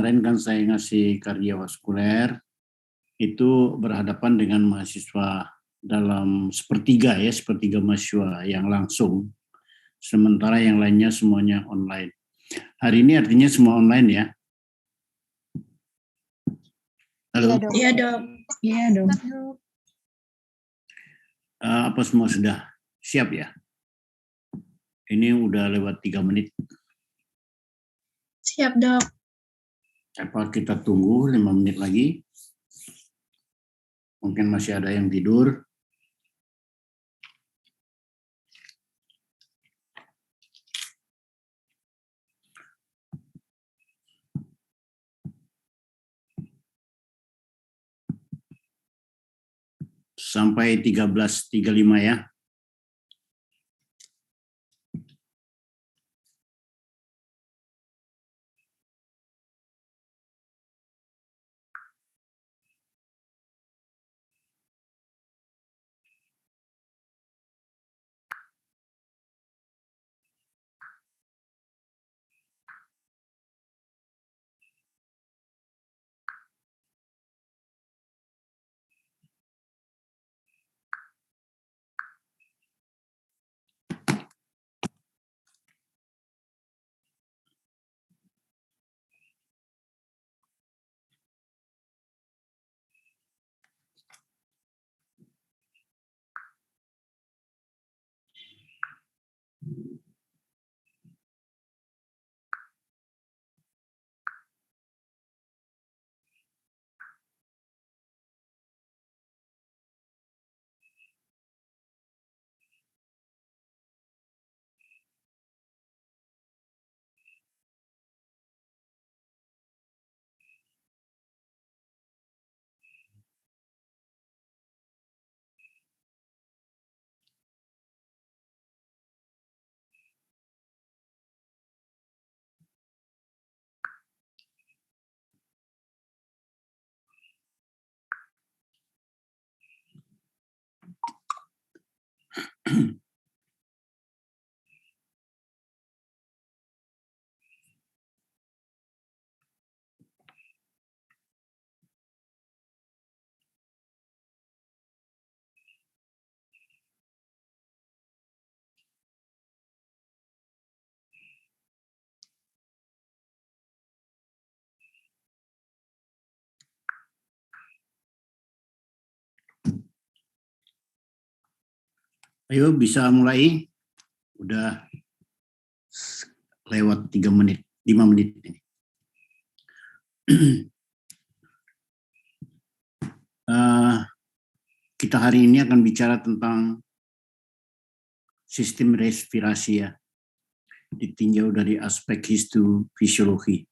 kemarin kan saya ngasih kardiovaskuler, itu berhadapan dengan mahasiswa dalam sepertiga mahasiswa yang langsung, sementara yang lainnya semuanya online. Hari ini artinya semua online ya? Halo? Iya dok. Iya dok. Apa semua sudah siap ya? Ini udah lewat 3 menit. Siap dok. Apa kita tunggu 5 menit lagi? Mungkin masih ada yang tidur. Sampai 13.35 ya. Ayo bisa mulai. Udah lewat 3 menit, 5 menit ini. Kita hari ini akan bicara tentang sistem respirasi ya, ditinjau dari aspek histofisiologi.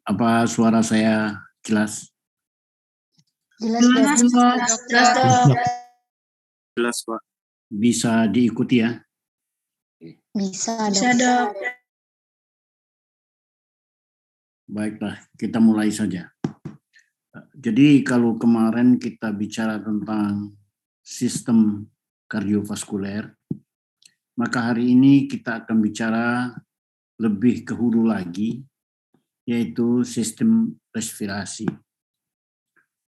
Apa suara saya jelas? Jelas dok. Jelas Pak. Bisa diikuti ya? Bisa dok. Baiklah, kita mulai saja. Jadi kalau kemarin kita bicara tentang sistem kardiovaskuler, maka hari ini kita akan bicara lebih ke hulu lagi, yaitu sistem respirasi.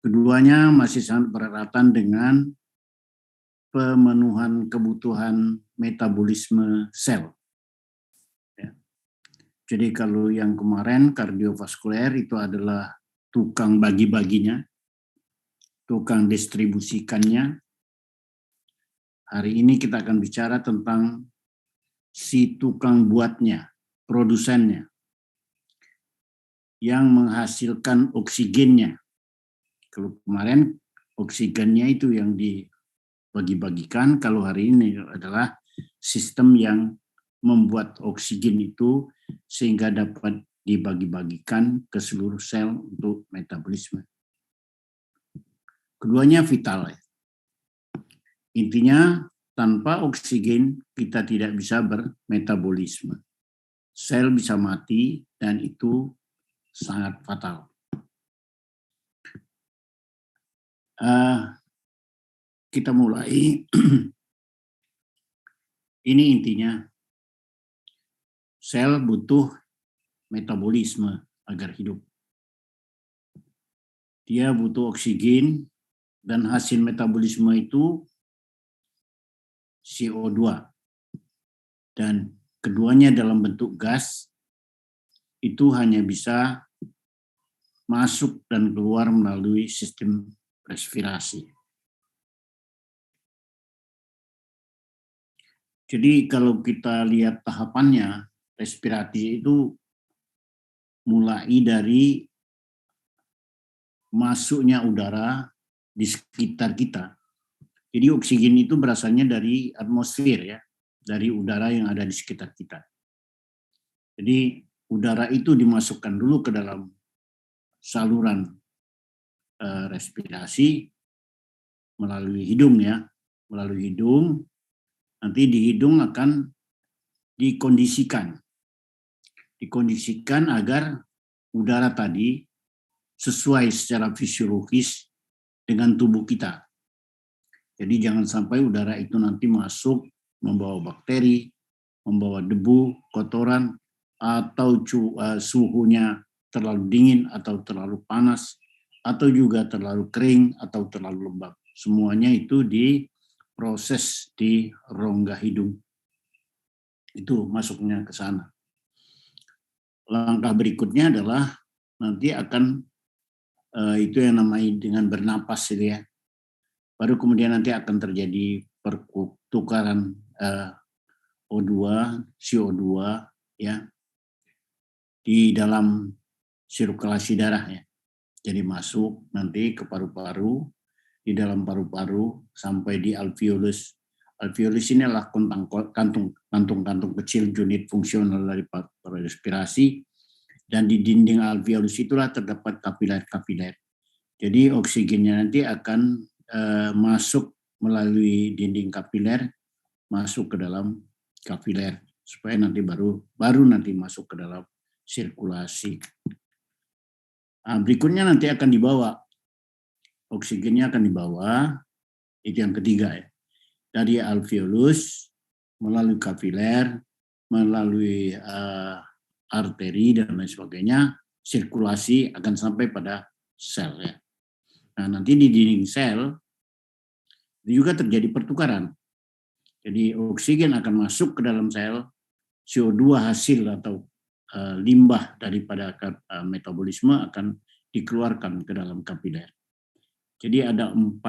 Keduanya masih sangat bererat dengan pemenuhan kebutuhan metabolisme sel. Ya. Jadi kalau yang kemarin kardiovaskuler itu adalah tukang bagi-baginya, tukang distribusikannya. Hari ini kita akan bicara tentang si tukang buatnya, produsennya, yang menghasilkan oksigennya. Kalau kemarin oksigennya itu yang dibagi-bagikan, kalau hari ini adalah sistem yang membuat oksigen itu sehingga dapat dibagi-bagikan ke seluruh sel untuk metabolisme. Keduanya vital. Intinya tanpa oksigen kita tidak bisa bermetabolisme. Sel bisa mati dan itu sangat fatal. Kita mulai. Ini intinya. Sel butuh metabolisme agar hidup. Dia butuh oksigen dan hasil metabolisme itu CO2. Dan keduanya dalam bentuk gas itu hanya bisa masuk dan keluar melalui sistem respirasi. Jadi kalau kita lihat tahapannya, respirasi itu mulai dari masuknya udara di sekitar kita. Jadi oksigen itu berasalnya dari atmosfer ya, dari udara yang ada di sekitar kita. Jadi udara itu dimasukkan dulu ke dalam saluran respirasi melalui hidung ya, melalui hidung. Nanti di hidung akan dikondisikan agar udara tadi sesuai secara fisiologis dengan tubuh kita. Jadi jangan sampai udara itu nanti masuk membawa bakteri, membawa debu, kotoran, atau suhunya terlalu dingin atau terlalu panas, atau juga terlalu kering atau terlalu lembab. Semuanya itu diproses di rongga hidung. Itu masuknya ke sana. Langkah berikutnya adalah nanti akan itu yang namanya dengan bernapas gitu ya. Baru kemudian nanti akan terjadi pertukaran O2, CO2 ya di dalam sirkulasi darah ya. Jadi masuk nanti ke paru-paru, di dalam paru-paru sampai di alveolus. Alveolus ini adalah kantung-kantung kecil unit fungsional dari respirasi, dan di dinding alveolus itulah terdapat kapiler-kapiler. Jadi oksigennya nanti akan masuk melalui dinding kapiler, masuk ke dalam kapiler supaya nanti baru nanti masuk ke dalam sirkulasi. Nah, berikutnya nanti akan dibawa, oksigennya akan dibawa, itu yang ketiga ya, dari alveolus melalui kapiler, melalui arteri dan lain sebagainya, sirkulasi akan sampai pada sel ya. Nah, nanti di dinding sel juga terjadi pertukaran. Jadi oksigen akan masuk ke dalam sel, CO2 hasil atau limbah daripada metabolisme akan dikeluarkan ke dalam kapiler. Jadi ada 4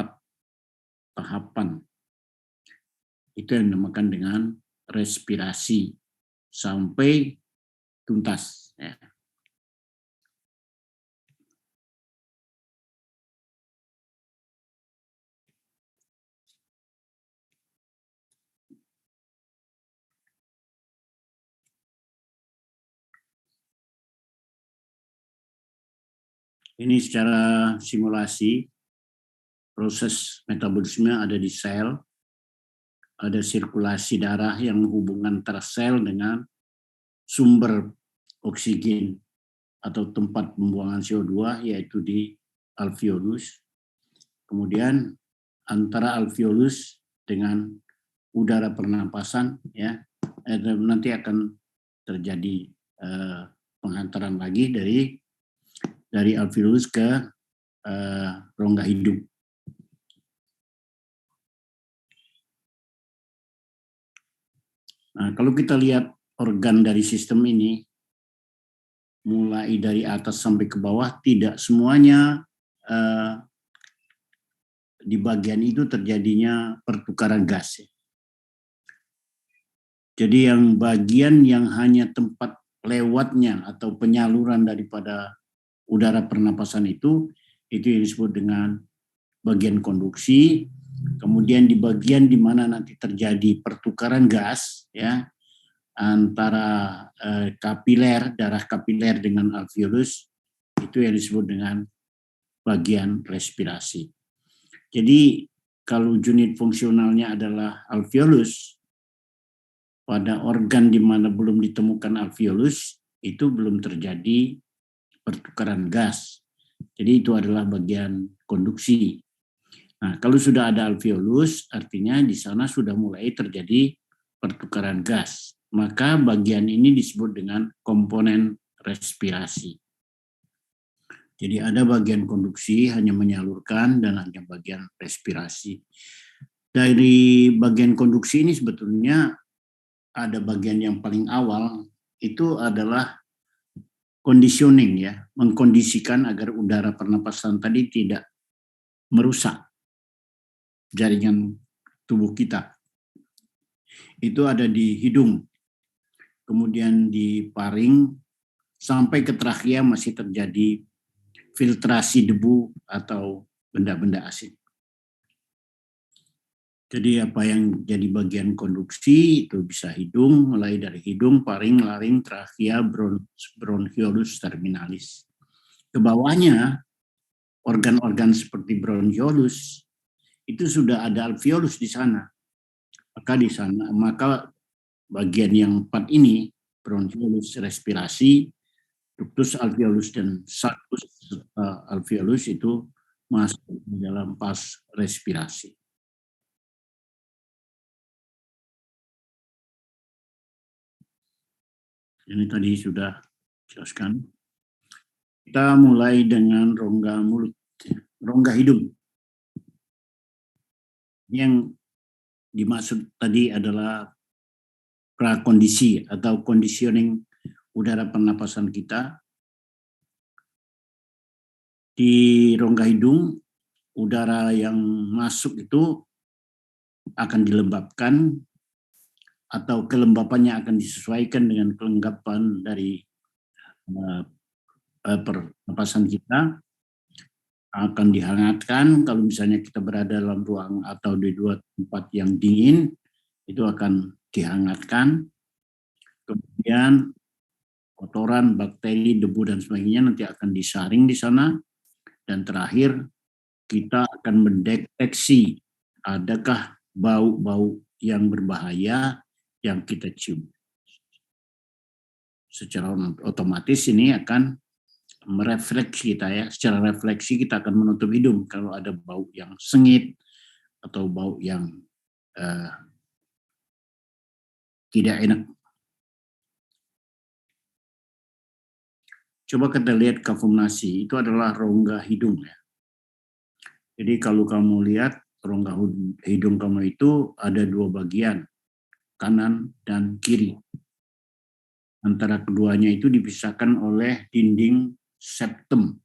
tahapan. Itu yang dinamakan dengan respirasi sampai tuntas. Ya. Ini secara simulasi, proses metabolisme ada di sel, ada sirkulasi darah yang menghubungkan antara sel dengan sumber oksigen atau tempat pembuangan CO2, yaitu di alveolus. Kemudian antara alveolus dengan udara pernapasan, ya, nanti akan terjadi penghantaran lagi dari alveolus ke rongga hidung. Nah, kalau kita lihat organ dari sistem ini, mulai dari atas sampai ke bawah, tidak semuanya di bagian itu terjadinya pertukaran gas. Jadi yang bagian yang hanya tempat lewatnya atau penyaluran daripada udara pernapasan itu yang disebut dengan bagian konduksi. Kemudian di bagian di mana nanti terjadi pertukaran gas ya antara kapiler, darah kapiler dengan alveolus, itu yang disebut dengan bagian respirasi. Jadi kalau unit fungsionalnya adalah alveolus, pada organ di mana belum ditemukan alveolus itu belum terjadi pertukaran gas. Jadi itu adalah bagian konduksi. Nah, kalau sudah ada alveolus, artinya di sana sudah mulai terjadi pertukaran gas. Maka bagian ini disebut dengan komponen respirasi. Jadi ada bagian konduksi hanya menyalurkan dan hanya bagian respirasi. Dari bagian konduksi ini sebetulnya ada bagian yang paling awal itu adalah conditioning ya, mengkondisikan agar udara pernapasan tadi tidak merusak jaringan tubuh kita. Itu ada di hidung, kemudian di paring, sampai ke trakea masih terjadi filtrasi debu atau benda-benda asing. Jadi apa yang jadi bagian konduksi itu bisa hidung, mulai dari hidung, paring, laring, trakea, bronchiolus terminalis. Ke bawahnya, organ-organ seperti bronchiolus itu sudah ada alveolus di sana. Maka bagian yang 4 ini, bronchiolus respirasi, ductus alveolus dan saccus alveolus itu masuk di dalam pas respirasi. Ini tadi sudah jelaskan. Kita mulai dengan rongga mulut, rongga hidung. Yang dimaksud tadi adalah prakondisi atau conditioning udara pernapasan kita. Di rongga hidung, udara yang masuk itu akan dilembabkan atau kelembapannya akan disesuaikan dengan kelembapan dari pernapasan kita. Akan dihangatkan kalau misalnya kita berada dalam ruang atau di dua tempat yang dingin, itu akan dihangatkan. Kemudian kotoran, bakteri, debu dan sebagainya nanti akan disaring di sana. Dan terakhir kita akan mendeteksi adakah bau-bau yang berbahaya yang kita cium. Secara otomatis ini akan merefleksi kita ya, secara refleksi kita akan menutup hidung kalau ada bau yang sengit atau bau yang tidak enak. Coba kita lihat kafumnasi, itu adalah rongga hidung ya. Jadi kalau kamu lihat rongga hidung kamu itu ada 2 bagian, kanan dan kiri. Antara keduanya itu dipisahkan oleh dinding septum.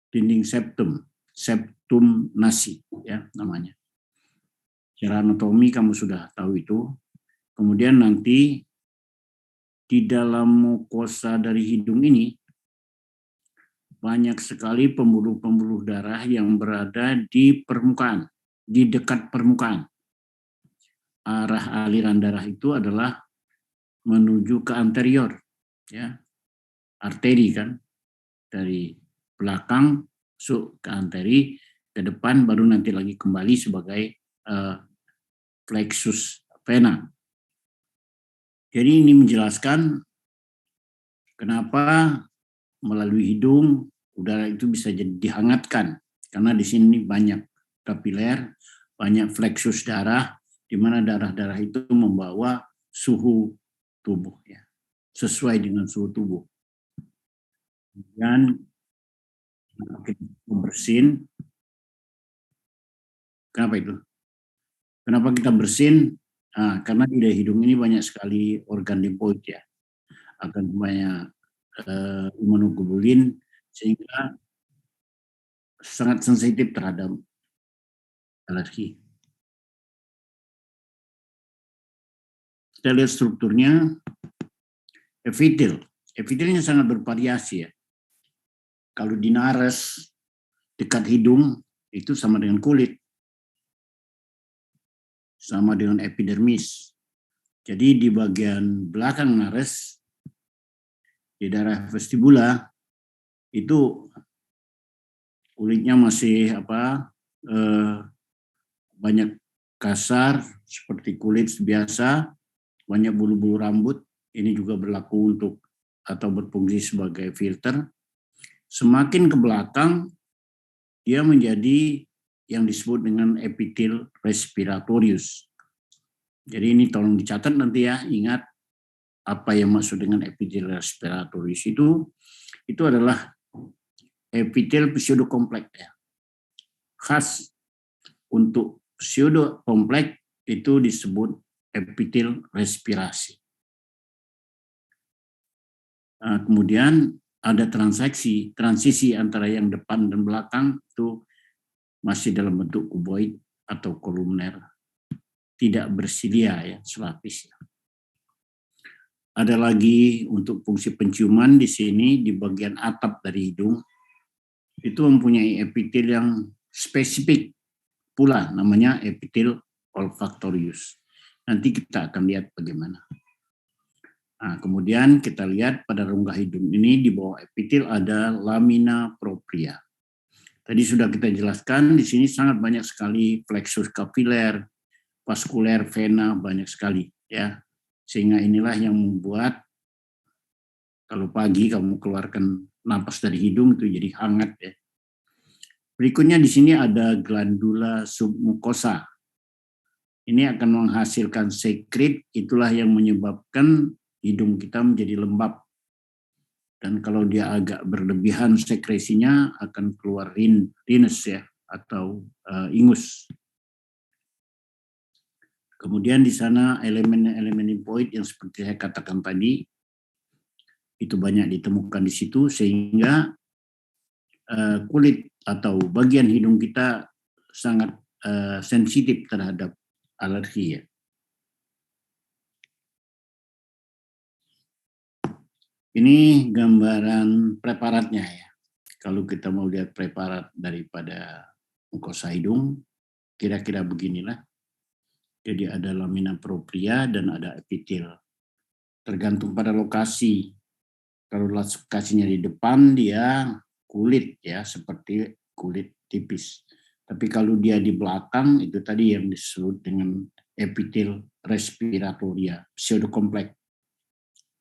Dinding septum nasi ya namanya. Secara anatomi kamu sudah tahu itu. Kemudian nanti di dalam mukosa dari hidung ini banyak sekali pembuluh-pembuluh darah yang berada di permukaan, di dekat permukaan. Arah aliran darah itu adalah menuju ke anterior, ya, arteri kan, dari belakang masuk ke anteri, ke depan baru nanti lagi kembali sebagai plexus vena. Jadi ini menjelaskan kenapa melalui hidung udara itu bisa jadi dihangatkan, karena di sini banyak kapiler, banyak plexus darah, di mana darah-darah itu membawa suhu tubuh ya, sesuai dengan suhu tubuh. Dan kita bersin. Kenapa itu? Kenapa kita bersin? Karena di hidung ini banyak sekali organ limfoid ya, akan banyak imunoglobulin sehingga sangat sensitif terhadap alergi. Kita lihat strukturnya. Epitelnya sangat bervariasi ya. Kalau di nares dekat hidung itu sama dengan kulit, sama dengan epidermis. Jadi di bagian belakang nares, di daerah vestibula itu kulitnya masih banyak kasar seperti kulit biasa, banyak bulu-bulu rambut. Ini juga berlaku untuk atau berfungsi sebagai filter. Semakin ke belakang, dia menjadi yang disebut dengan epitel respiratorius. Jadi ini tolong dicatat nanti ya, ingat apa yang maksud dengan epitel respiratorius itu adalah epitel pseudokompleks ya. Khas untuk pseudokompleks itu disebut epitel respirasi. Kemudian ada transisi antara yang depan dan belakang itu masih dalam bentuk kuboid atau kolumner, tidak bersilia ya, selapis. Ada lagi untuk fungsi penciuman di sini di bagian atap dari hidung itu mempunyai epitel yang spesifik pula, namanya epitel olfaktorius. Nanti kita akan lihat bagaimana. Nah, kemudian kita lihat pada rongga hidung ini di bawah epitel ada lamina propria. Tadi sudah kita jelaskan, di sini sangat banyak sekali plexus kapiler, vaskuler, vena, banyak sekali ya. Sehingga inilah yang membuat kalau pagi kamu keluarkan napas dari hidung itu jadi hangat ya. Berikutnya di sini ada glandula submukosa. Ini akan menghasilkan sekret, itulah yang menyebabkan hidung kita menjadi lembab. Dan kalau dia agak berlebihan sekresinya akan keluar rinus ya atau ingus. Kemudian di sana elemen-elemen limfoid yang seperti saya katakan tadi itu banyak ditemukan di situ sehingga kulit atau bagian hidung kita sangat sensitif terhadap alergi ya. Ini gambaran preparatnya ya. Kalau kita mau lihat preparat daripada mukosa hidung, kira-kira beginilah. Jadi ada lamina propria dan ada epitel. Tergantung pada lokasi. Kalau lokasinya di depan dia kulit ya, seperti kulit tipis. Tapi kalau dia di belakang itu tadi yang disebut dengan epitel respiratoria, pseudokompleks.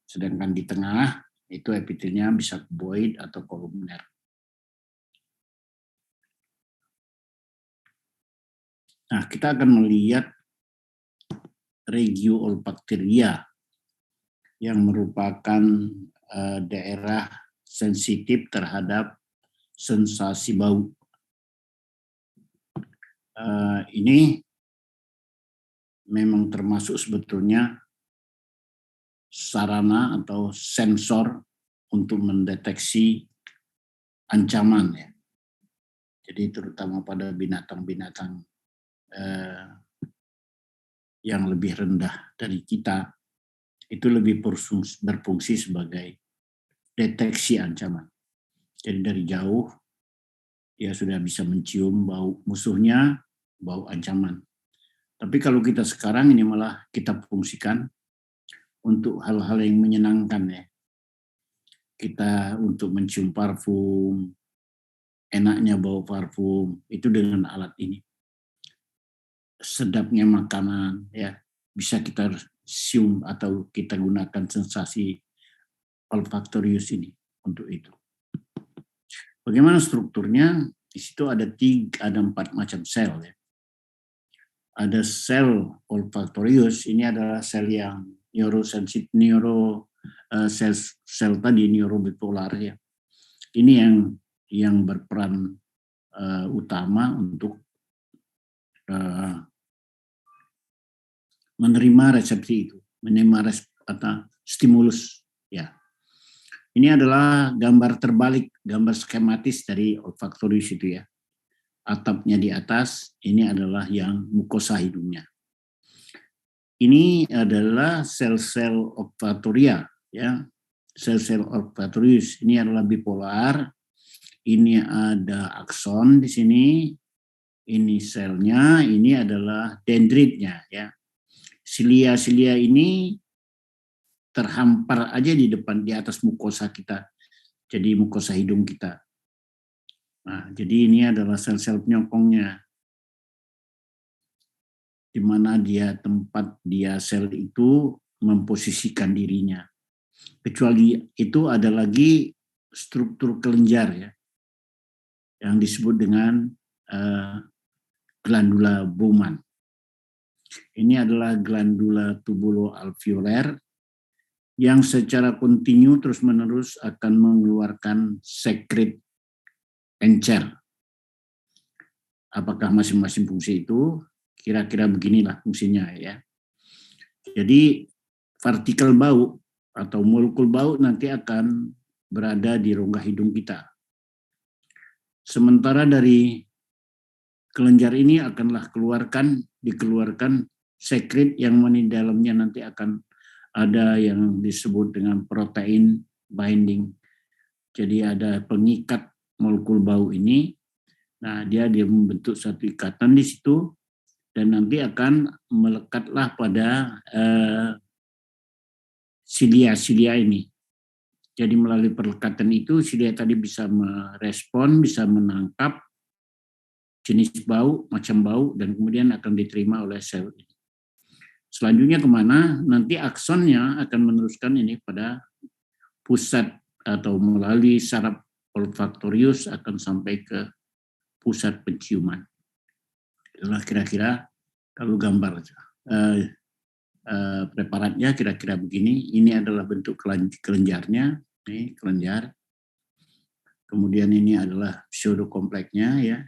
Sedangkan di tengah itu epitelnya bisa kuboid atau kolumner. Nah, kita akan melihat regio olfaktoria yang merupakan daerah sensitif terhadap sensasi bau. Ini memang termasuk sebetulnya sarana atau sensor untuk mendeteksi ancaman ya. Jadi terutama pada binatang-binatang yang lebih rendah dari kita itu lebih berfungsi sebagai deteksi ancaman. Jadi dari jauh dia sudah bisa mencium bau musuhnya, bau ancaman. Tapi kalau kita sekarang ini malah kita fungsikan untuk hal-hal yang menyenangkan ya. Kita untuk mencium parfum, enaknya bau parfum, itu dengan alat ini. Sedapnya makanan ya, bisa kita cium atau kita gunakan sensasi olfaktorius ini untuk itu. Bagaimana strukturnya? Di situ ada 4 macam sel ya. Ada sel olfaktorius, ini adalah sel yang sel tadi neurobipolar ya. Ini yang berperan utama untuk menerima resepsi itu, menerima atau stimulus ya. Ini adalah gambar terbalik, gambar skematis dari olfaktorius itu ya. Atapnya di atas, ini adalah yang mukosa hidungnya. Ini adalah sel-sel olfaktoria ya. Sel-sel olfaktorius ini adalah bipolar. Ini ada akson di sini. Ini selnya, ini adalah dendritnya ya. Silia-silia ini terhampar aja di depan, di atas mukosa kita. Jadi mukosa hidung kita. Nah, jadi ini adalah sel-sel penyokongnya. Di mana tempat sel itu memposisikan dirinya. Kecuali itu ada lagi struktur kelenjar ya. Yang disebut dengan glandula Bowman. Ini adalah glandula tubuloalveoler yang secara kontinu terus-menerus akan mengeluarkan sekret encer. Apakah masing-masing fungsi itu? Kira-kira beginilah fungsinya ya. Jadi partikel bau atau molekul bau nanti akan berada di rongga hidung kita. Sementara dari kelenjar ini akanlah dikeluarkan sekret yang di dalamnya nanti akan ada yang disebut dengan protein binding. Jadi ada pengikat molekul bau ini. Nah, dia membentuk satu ikatan di situ dan nanti akan melekatlah pada silia ini. Jadi melalui perlekatan itu silia tadi bisa merespon, bisa menangkap jenis bau, macam bau, dan kemudian akan diterima oleh sel ini. Selanjutnya kemana? Nanti aksonnya akan meneruskan ini pada pusat atau melalui saraf olfaktorius akan sampai ke pusat penciuman. Itulah kira-kira kalau gambar preparatnya kira-kira begini. Ini adalah bentuk kelenjarnya, ini kelenjar. Kemudian ini adalah pseudokompleksnya ya.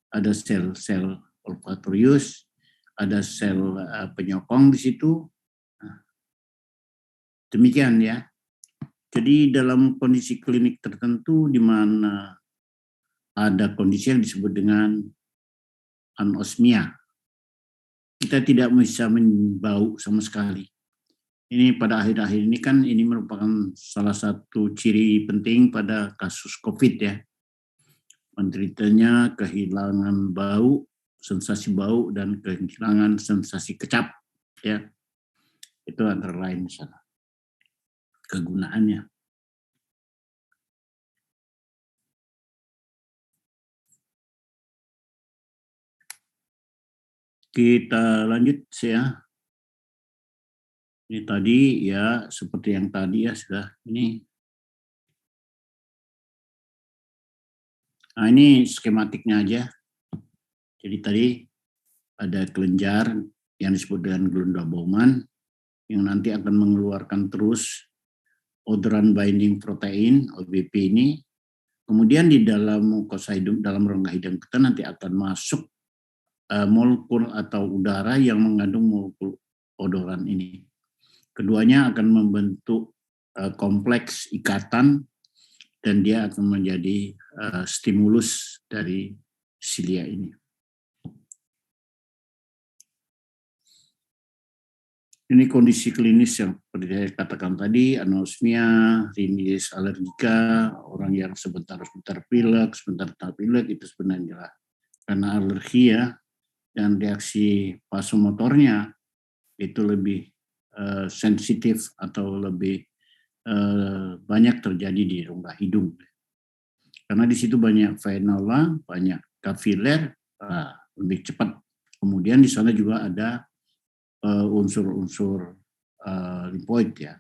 Ada sel-sel olfaktorius, ada sel penyokong di situ. Nah, demikian ya. Jadi dalam kondisi klinik tertentu di mana ada kondisi yang disebut dengan anosmia, kita tidak bisa membau sama sekali. Ini pada akhir-akhir ini kan ini merupakan salah satu ciri penting pada kasus COVID ya. Penderitanya kehilangan bau, sensasi bau, dan kehilangan sensasi kecap ya. Itu antara lain misalnya kegunaannya. Kita lanjut ya. Ini tadi ya seperti yang tadi ya sudah ini. Nah ini skematiknya aja. Jadi tadi ada kelenjar yang disebut dengan glenda Bowman yang nanti akan mengeluarkan terus organ binding protein OBP ini. Kemudian di dalam mukosa hidung, dalam rongga hidung kita nanti akan masuk molekul atau udara yang mengandung molekul odoran ini. Keduanya akan membentuk kompleks ikatan dan dia akan menjadi stimulus dari silia ini. Ini kondisi klinis yang seperti saya katakan tadi, anosmia, rinitis alergika, orang yang sebentar-sebentar pilek, sebentar tak pilek, itu sebenarnya karena alergi ya, dan reaksi vasomotornya itu lebih sensitif atau lebih banyak terjadi di rongga hidung. Karena di situ banyak venola, banyak kapiler, lebih cepat. Kemudian di sana juga ada unsur-unsur limfoid ya.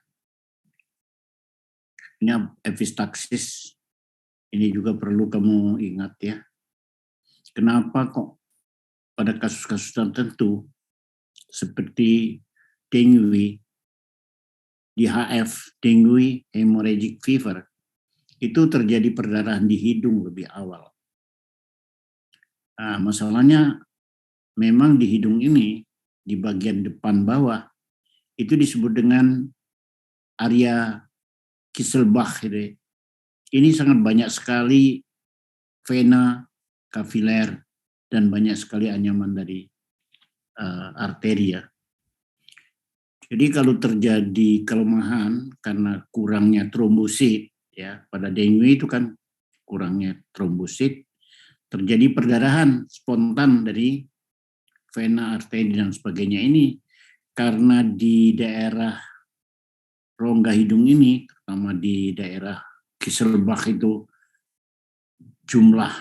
Ini epistaxis. Ini juga perlu kamu ingat ya. Kenapa kok pada kasus-kasus tertentu seperti dengue, DHF, dengue hemorrhagic fever, itu terjadi perdarahan di hidung lebih awal. Nah, masalahnya memang di hidung ini, di bagian depan bawah, itu disebut dengan area Kisselbach. Ini sangat banyak sekali vena, kapiler, dan banyak sekali anyaman dari arteri ya. Jadi kalau terjadi kelemahan karena kurangnya trombosit, ya pada dengue itu kan kurangnya trombosit, terjadi perdarahan spontan dari vena, arteri, dan sebagainya ini karena di daerah rongga hidung ini, terutama di daerah Kisselbach itu jumlah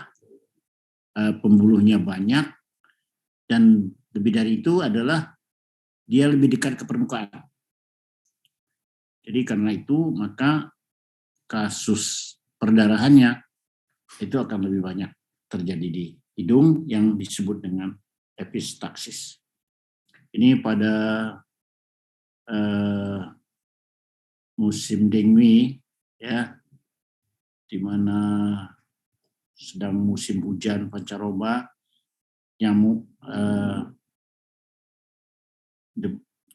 pembuluhnya banyak, dan lebih dari itu adalah dia lebih dekat ke permukaan. Jadi karena itu maka kasus perdarahannya itu akan lebih banyak terjadi di hidung yang disebut dengan epistaxis. Ini pada musim dengue ya, di mana sedang musim hujan pancaroba, nyamuk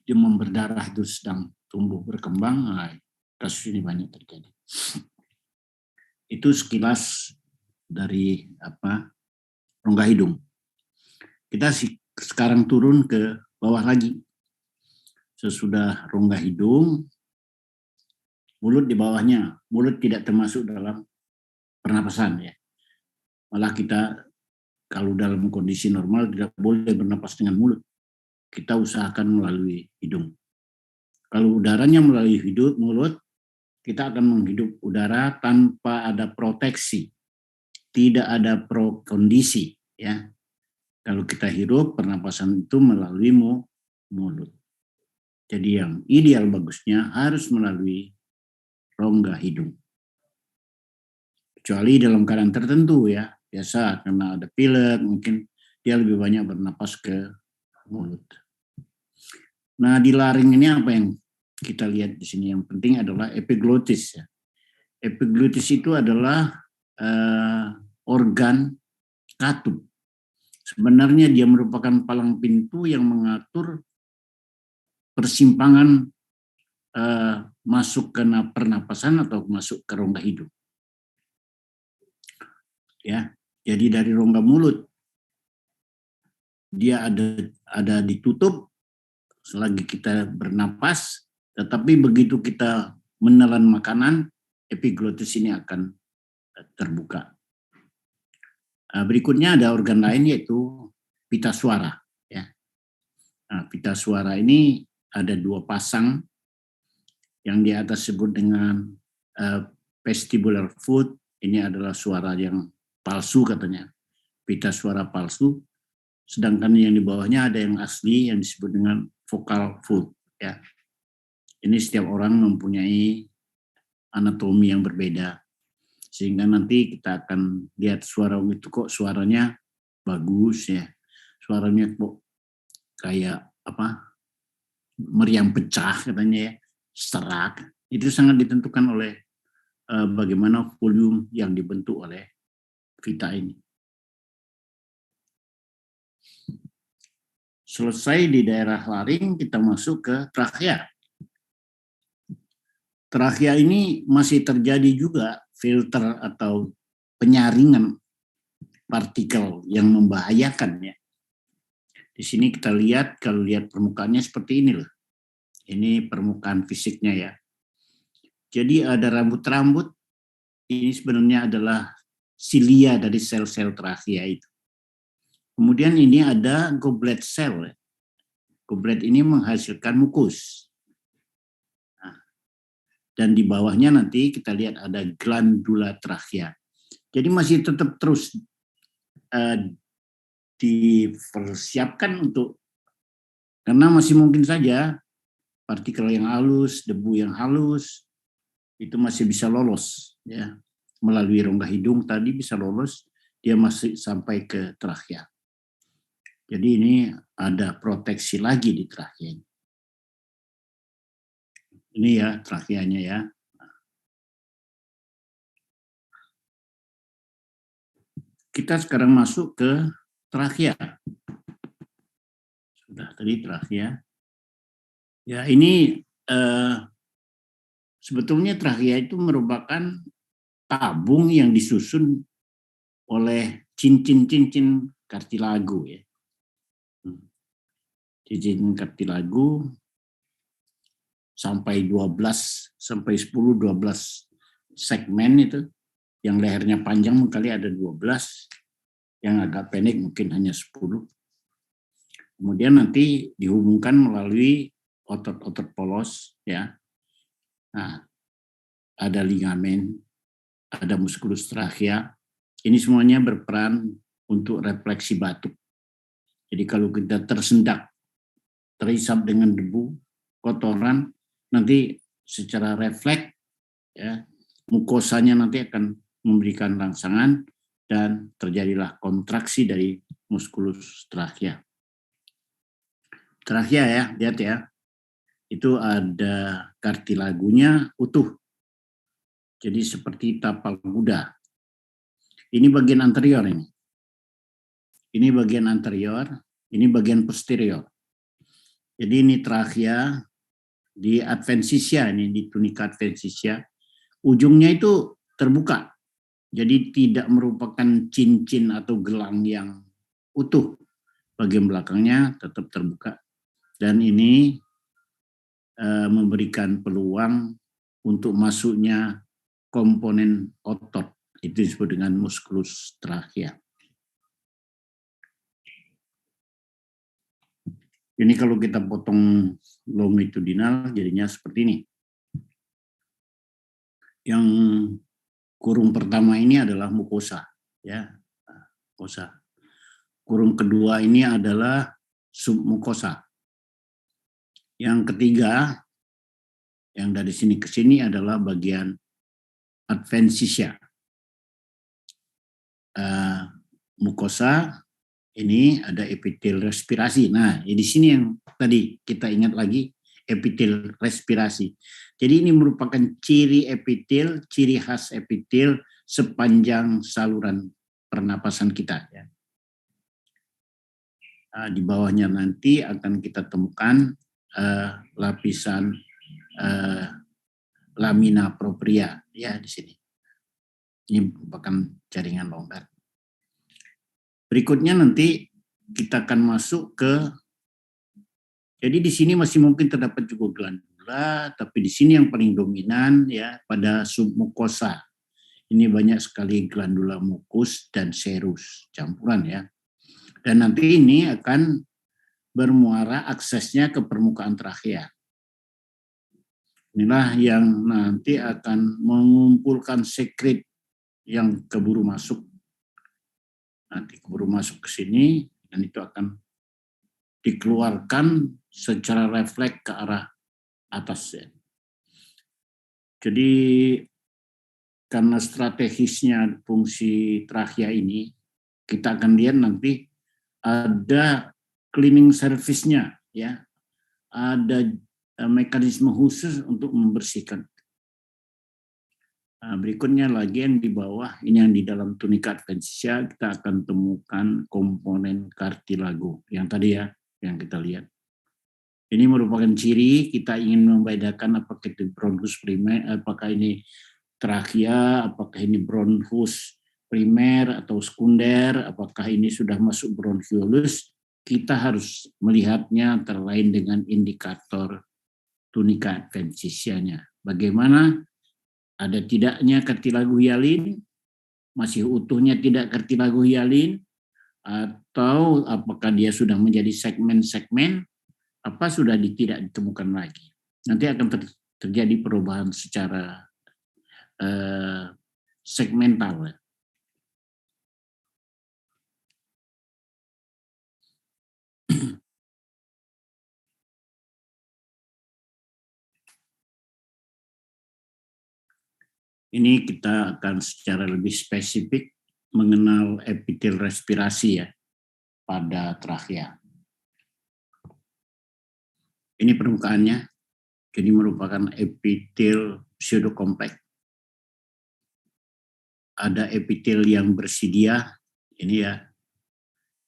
demam berdarah itu sedang tumbuh berkembang, nah, kasus ini banyak terjadi. Itu sekilas dari rongga hidung. Kita sekarang turun ke bawah lagi. Sesudah rongga hidung, mulut di bawahnya. Mulut tidak termasuk dalam pernapasan ya. Malah kita kalau dalam kondisi normal tidak boleh bernapas dengan mulut. Kita usahakan melalui hidung. Kalau udaranya melalui mulut, kita akan menghidup udara tanpa ada proteksi. Tidak ada kondisi ya. Kalau kita hirup, pernapasan itu melalui mulut. Jadi yang ideal bagusnya harus melalui rongga hidung. Kecuali dalam keadaan tertentu ya, biasa karena ada pilek, mungkin dia lebih banyak bernapas ke mulut. Nah di laring ini apa yang kita lihat di sini? Yang penting adalah epiglotis ya. Epiglotis itu adalah organ katup. Sebenarnya dia merupakan palang pintu yang mengatur persimpangan masuk ke pernapasan atau masuk ke rongga hidung. Ya, jadi dari rongga mulut dia ada ditutup selagi kita bernapas, tetapi begitu kita menelan makanan, epiglotis ini akan terbuka. Berikutnya ada organ lain yaitu pita suara. Ya. Nah, pita suara ini ada dua pasang yang di atas sebut dengan vestibular foot. Ini adalah suara yang palsu katanya, pita suara palsu. Sedangkan yang di bawahnya ada yang asli yang disebut dengan vocal foot. Ya. Ini setiap orang mempunyai anatomi yang berbeda. Sehingga nanti kita akan lihat suara itu kok suaranya bagus ya. Suaranya kok kayak meriam pecah katanya ya, serak. Itu sangat ditentukan oleh bagaimana volume yang dibentuk oleh pita ini. Selesai di daerah laring, kita masuk ke trachea. Trachea ini masih terjadi juga filter atau penyaringan partikel yang membahayakan ya. Di sini kita lihat, kalau lihat permukaannya seperti ini loh. Ini permukaan fisiknya ya. Jadi ada rambut-rambut, ini sebenarnya adalah silia dari sel-sel trachea itu. Kemudian ini ada goblet cell. Goblet ini menghasilkan mukus. Nah, dan di bawahnya nanti kita lihat ada glandula trachea. Jadi masih tetap terus dipersiapkan untuk, karena masih mungkin saja partikel yang halus, debu yang halus, itu masih bisa lolos ya melalui rongga hidung tadi bisa lolos, dia masih sampai ke trachea. Jadi ini ada proteksi lagi di trachea. Ini ya tracheanya ya. Kita sekarang masuk ke trachea. Sudah tadi trachea. Ya ini sebetulnya trachea itu merupakan tabung yang disusun oleh cincin-cincin kartilago ya. Cincin kartilago sampai 12 sampai 10 12 segmen itu. Yang lehernya panjang kali ada 12, yang agak pendek mungkin hanya 10. Kemudian nanti dihubungkan melalui otot-otot polos ya. Nah, ada ligamen, ada musculus trachea. Ini semuanya berperan untuk refleksi batuk. Jadi kalau kita tersendak, terhisap dengan debu, kotoran, nanti secara refleks ya, mukosanya nanti akan memberikan rangsangan dan terjadilah kontraksi dari musculus trachea. Trachea ya, lihat ya. Itu ada kartilagunya utuh. Jadi seperti tapal kuda. Ini bagian anterior ini. Ini bagian anterior, ini bagian posterior. Jadi ini trachea di adventitia, ini di tunika adventitia. Ujungnya itu terbuka. Jadi tidak merupakan cincin atau gelang yang utuh. Bagian belakangnya tetap terbuka. Dan ini memberikan peluang untuk masuknya komponen otot. Itu disebut dengan musculus trachea. Ini kalau kita potong longitudinal jadinya seperti ini. Yang kurung pertama ini adalah mukosa, ya, mukosa. Kurung kedua ini adalah submukosa. Yang ketiga, yang dari sini ke sini adalah bagian adventitia. Mukosa ini ada epitel respirasi. Nah, di sini yang tadi kita ingat lagi, epitel respirasi. Jadi ini merupakan ciri epitel, ciri khas epitel sepanjang saluran pernapasan kita. Ya. Di bawahnya nanti akan kita temukan lapisan lamina propria, ya, di sini. Ini merupakan jaringan longgar. Berikutnya nanti kita akan masuk ke, jadi di sini masih mungkin terdapat juga glandula, tapi di sini yang paling dominan ya pada submukosa. Ini banyak sekali glandula mukus dan serus campuran ya. Dan nanti ini akan bermuara aksesnya ke permukaan trachea. Inilah yang nanti akan mengumpulkan sekret yang keburu masuk. Nanti keburu masuk ke sini dan itu akan dikeluarkan secara refleks ke arah atas. Ya. Jadi karena strategisnya fungsi trachea ini, kita akan lihat nanti ada cleaning service-nya, ya, ada mekanisme khusus untuk membersihkan. Nah, berikutnya lagi yang di bawah, ini yang di dalam tunika adventitia, kita akan temukan komponen kartilago yang tadi ya, yang kita lihat. Ini merupakan ciri kita ingin membedakan apakah itu bronchus primer, apakah ini trachea, apakah ini bronchus primer atau sekunder, apakah ini sudah masuk bronchiolus. Kita harus melihatnya antara lain dengan indikator tunika adventitianya. Bagaimana? Ada tidaknya kartilago hialin, masih utuhnya tidak kartilago hialin, atau apakah dia sudah menjadi segmen-segmen, apa sudah tidak ditemukan lagi. Nanti akan terjadi perubahan secara segmental. Ini kita akan secara lebih spesifik mengenal epitel respirasi ya pada trachea. Ini permukaannya, jadi merupakan epitel pseudokompleks. Ada epitel yang bersidia, ini ya.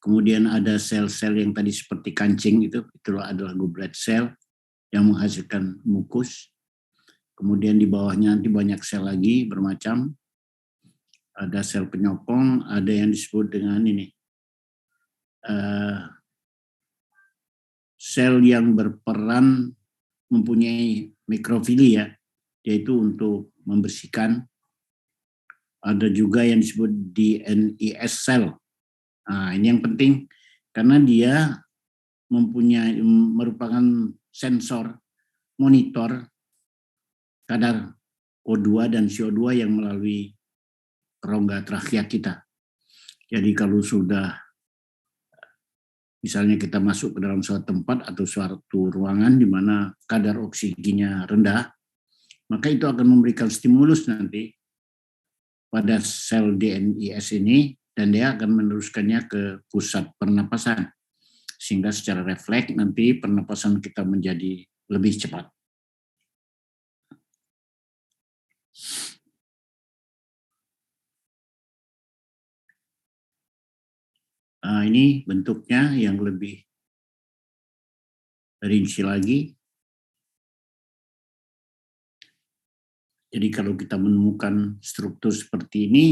Kemudian ada sel-sel yang tadi seperti kancing itu adalah goblet cell yang menghasilkan mukus. Kemudian di bawahnya nanti banyak sel lagi bermacam. Ada sel penyokong, ada yang disebut dengan ini. Sel yang berperan mempunyai mikrofili ya, yaitu untuk membersihkan. Ada juga yang disebut DNIS cell. Nah, ini yang penting karena dia merupakan sensor monitor kadar O2 dan CO2 yang melalui rongga trachea kita. Jadi kalau sudah misalnya kita masuk ke dalam suatu tempat atau suatu ruangan di mana kadar oksigennya rendah, maka itu akan memberikan stimulus nanti pada sel DNIS ini dan dia akan meneruskannya ke pusat pernapasan. Sehingga secara refleks nanti pernapasan kita menjadi lebih cepat. Ini bentuknya yang lebih rinci lagi. Jadi kalau kita menemukan struktur seperti ini,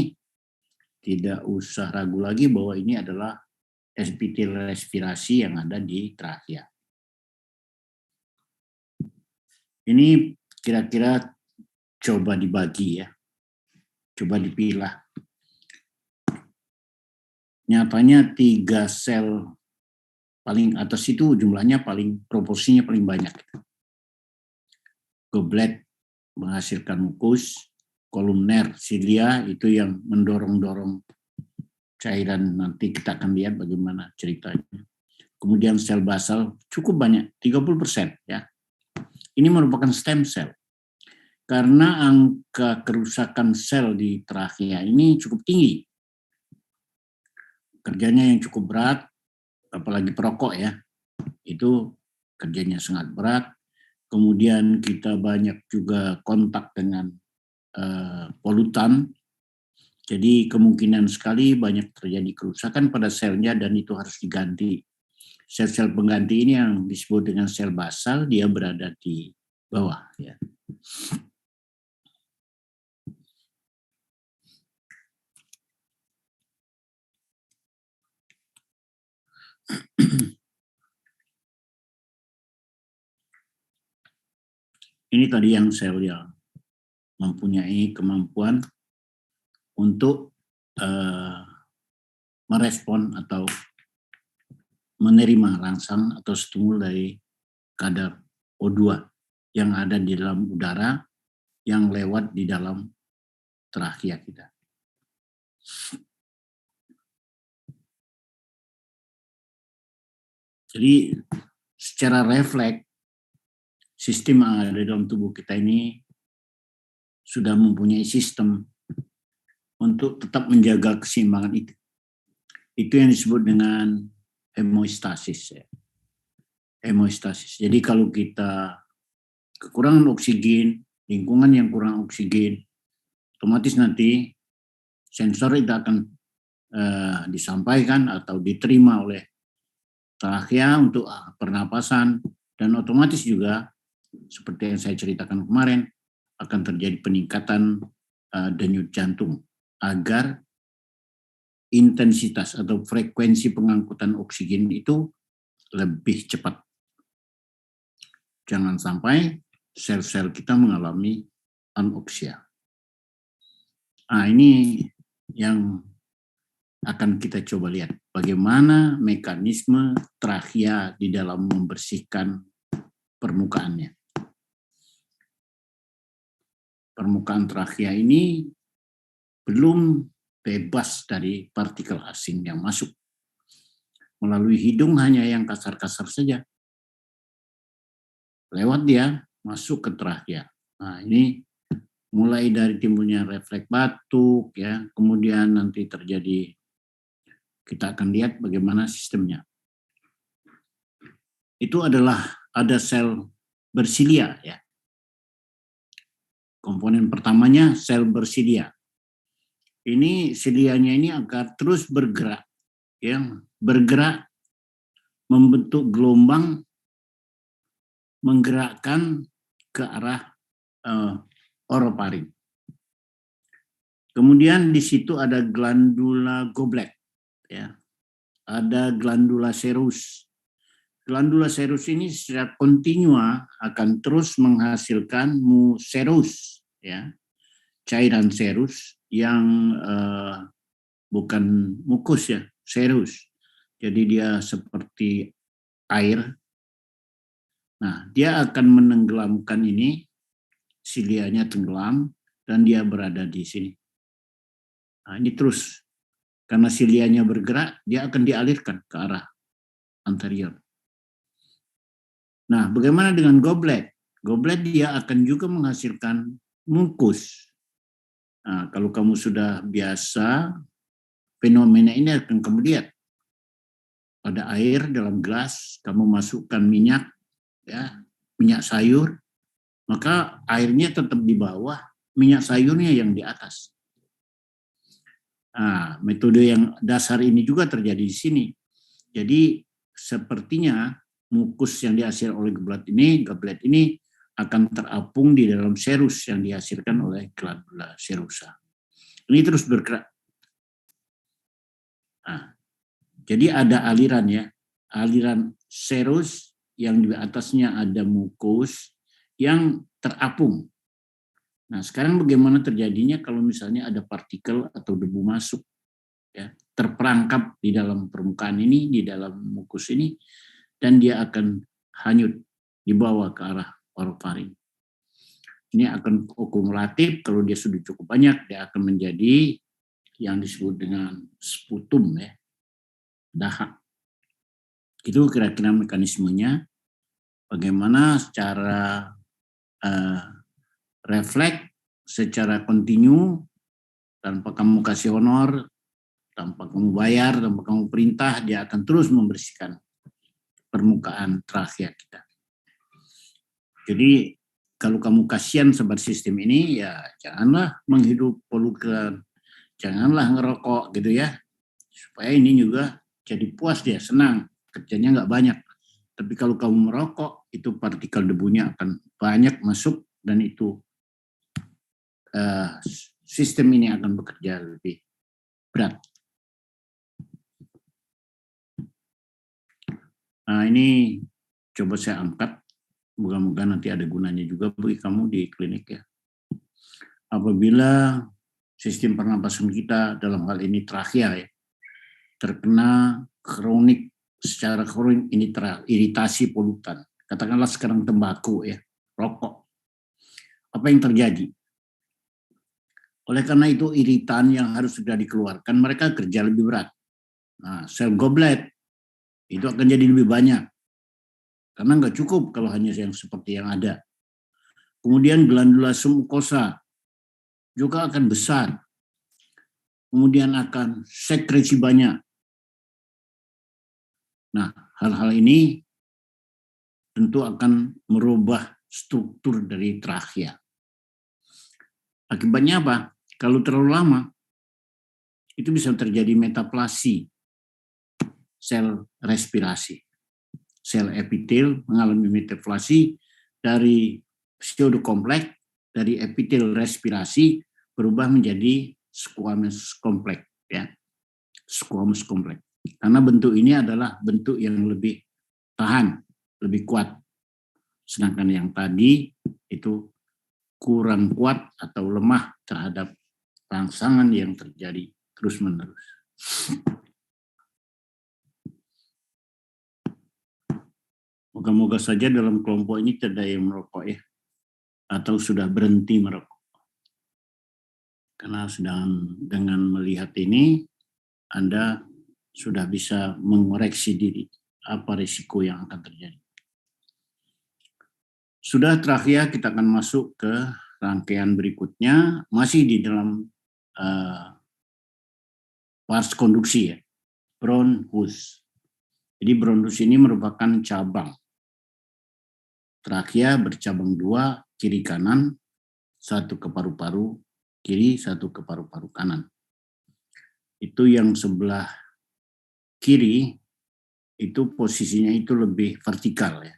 tidak usah ragu lagi bahwa ini adalah epitel respirasi yang ada di trachea. Ini kira-kira coba dibagi ya, coba dipilah. Nyatanya 3 sel paling atas itu jumlahnya proporsinya paling banyak. Goblet menghasilkan mukus, kolumner silia itu yang mendorong-dorong cairan, nanti kita akan lihat bagaimana ceritanya. Kemudian sel basal cukup banyak, 30% ya. Ini merupakan stem cell. Karena angka kerusakan sel di trachea ini cukup tinggi. Kerjanya yang cukup berat, apalagi perokok ya, itu kerjanya sangat berat. Kemudian kita banyak juga kontak dengan polutan, jadi kemungkinan sekali banyak terjadi kerusakan pada selnya dan itu harus diganti. Sel-sel pengganti ini yang disebut dengan sel basal, dia berada di bawah. Ya. Ini tadi yang sel yang mempunyai kemampuan untuk merespon atau menerima rangsang atau stimul dari kadar O2 yang ada di dalam udara yang lewat di dalam trachea kita. Jadi secara refleks sistem yang ada dalam tubuh kita ini sudah mempunyai sistem untuk tetap menjaga keseimbangan itu. Itu yang disebut dengan hemostasis. Hemostasis. Jadi kalau kita kekurangan oksigen, lingkungan yang kurang oksigen, otomatis nanti sensor itu akan disampaikan atau diterima oleh trachea untuk pernapasan, dan otomatis juga seperti yang saya ceritakan kemarin akan terjadi peningkatan denyut jantung agar intensitas atau frekuensi pengangkutan oksigen itu lebih cepat. Jangan sampai sel-sel kita mengalami anoksia. Ini yang akan kita coba lihat bagaimana mekanisme trachea di dalam membersihkan permukaannya. Permukaan trachea ini belum bebas dari partikel asing yang masuk. Melalui hidung hanya yang kasar-kasar saja. Lewat dia masuk ke trachea. Nah, ini mulai dari timbulnya refleks batuk ya, kemudian nanti terjadi, kita akan lihat bagaimana sistemnya. Itu adalah ada sel bersilia ya. Komponen pertamanya sel bersilia. Ini silianya ini agar terus bergerak, ya, bergerak membentuk gelombang, menggerakkan ke arah orofaring. Kemudian di situ ada glandula goblet, ya, ada glandula serus. Glandula serus ini secara kontinua akan terus menghasilkan muserus, ya, cairan serus yang bukan mukus ya, serus. Jadi dia seperti air. Nah, dia akan menenggelamkan ini, silianya tenggelam dan dia berada di sini. Nah, ini terus karena silianya bergerak, dia akan dialirkan ke arah anterior. Nah, bagaimana dengan goblet? Goblet dia akan juga menghasilkan mukus. Nah, kalau kamu sudah biasa, fenomena ini akan kamu lihat. Pada air dalam gelas, kamu masukkan minyak, ya, minyak sayur, maka airnya tetap di bawah, minyak sayurnya yang di atas. Nah, metode yang dasar ini juga terjadi di sini. Jadi sepertinya mukus yang dihasilkan oleh goblet ini akan terapung di dalam serus yang dihasilkan oleh glandula serusa. Ini terus bergerak. Nah, jadi ada aliran ya, aliran serus yang di atasnya ada mukus yang terapung. Nah, sekarang bagaimana terjadinya kalau misalnya ada partikel atau debu masuk, ya, terperangkap di dalam permukaan ini, di dalam mukus ini, dan dia akan hanyut dibawa ke arah orofaring. Ini akan akumulatif, kalau dia sudah cukup banyak, dia akan menjadi yang disebut dengan sputum, ya, dahak. Itu kira-kira mekanismenya, bagaimana secara refleks, secara kontinu, tanpa kamu kasih honor, tanpa kamu bayar, tanpa kamu perintah, dia akan terus membersihkan permukaan trakea kita. Jadi kalau kamu kasihan sama sistem ini, ya janganlah menghirup polutan, janganlah ngerokok gitu ya, supaya ini juga jadi puas dia, senang, kerjanya nggak banyak. Tapi kalau kamu merokok, itu partikel debunya akan banyak masuk dan itu sistem ini akan bekerja lebih berat. Nah, ini coba saya angkat, moga-moga nanti ada gunanya juga bagi kamu di klinik ya. Apabila sistem pernapasan kita dalam hal ini trakea ya, terkena kronik, secara kronik ini iritasi polutan. Katakanlah sekarang tembakau ya, rokok. Apa yang terjadi? Oleh karena itu iritan yang harus sudah dikeluarkan, mereka kerja lebih berat. Nah, sel goblet itu akan jadi lebih banyak. Karena nggak cukup kalau hanya yang seperti yang ada. Kemudian glandula submukosa juga akan besar. Kemudian akan sekresi banyak. Nah, hal-hal ini tentu akan merubah struktur dari trakea. Akibatnya apa? Kalau terlalu lama, itu bisa terjadi metaplasi sel respirasi. Sel epitel mengalami metaplasi dari pseudokompleks, dari epitel respirasi berubah menjadi squamous kompleks, ya. Squamous kompleks. Karena bentuk ini adalah bentuk yang lebih tahan, lebih kuat. Sedangkan yang tadi itu kurang kuat atau lemah terhadap rangsangan yang terjadi terus-menerus. Moga-moga saja dalam kelompok ini tidak ada yang merokok ya, atau sudah berhenti merokok. Karena sedang dengan melihat ini, Anda sudah bisa mengoreksi diri apa risiko yang akan terjadi. Sudah terakhir kita akan masuk ke rangkaian berikutnya, masih di dalam pars konduksi ya, bronchus. Jadi bronchus ini merupakan cabang. Trakea bercabang dua, kiri kanan, satu ke paru-paru kiri, satu ke paru-paru kanan. Itu yang sebelah kiri, itu posisinya itu lebih vertikal ya.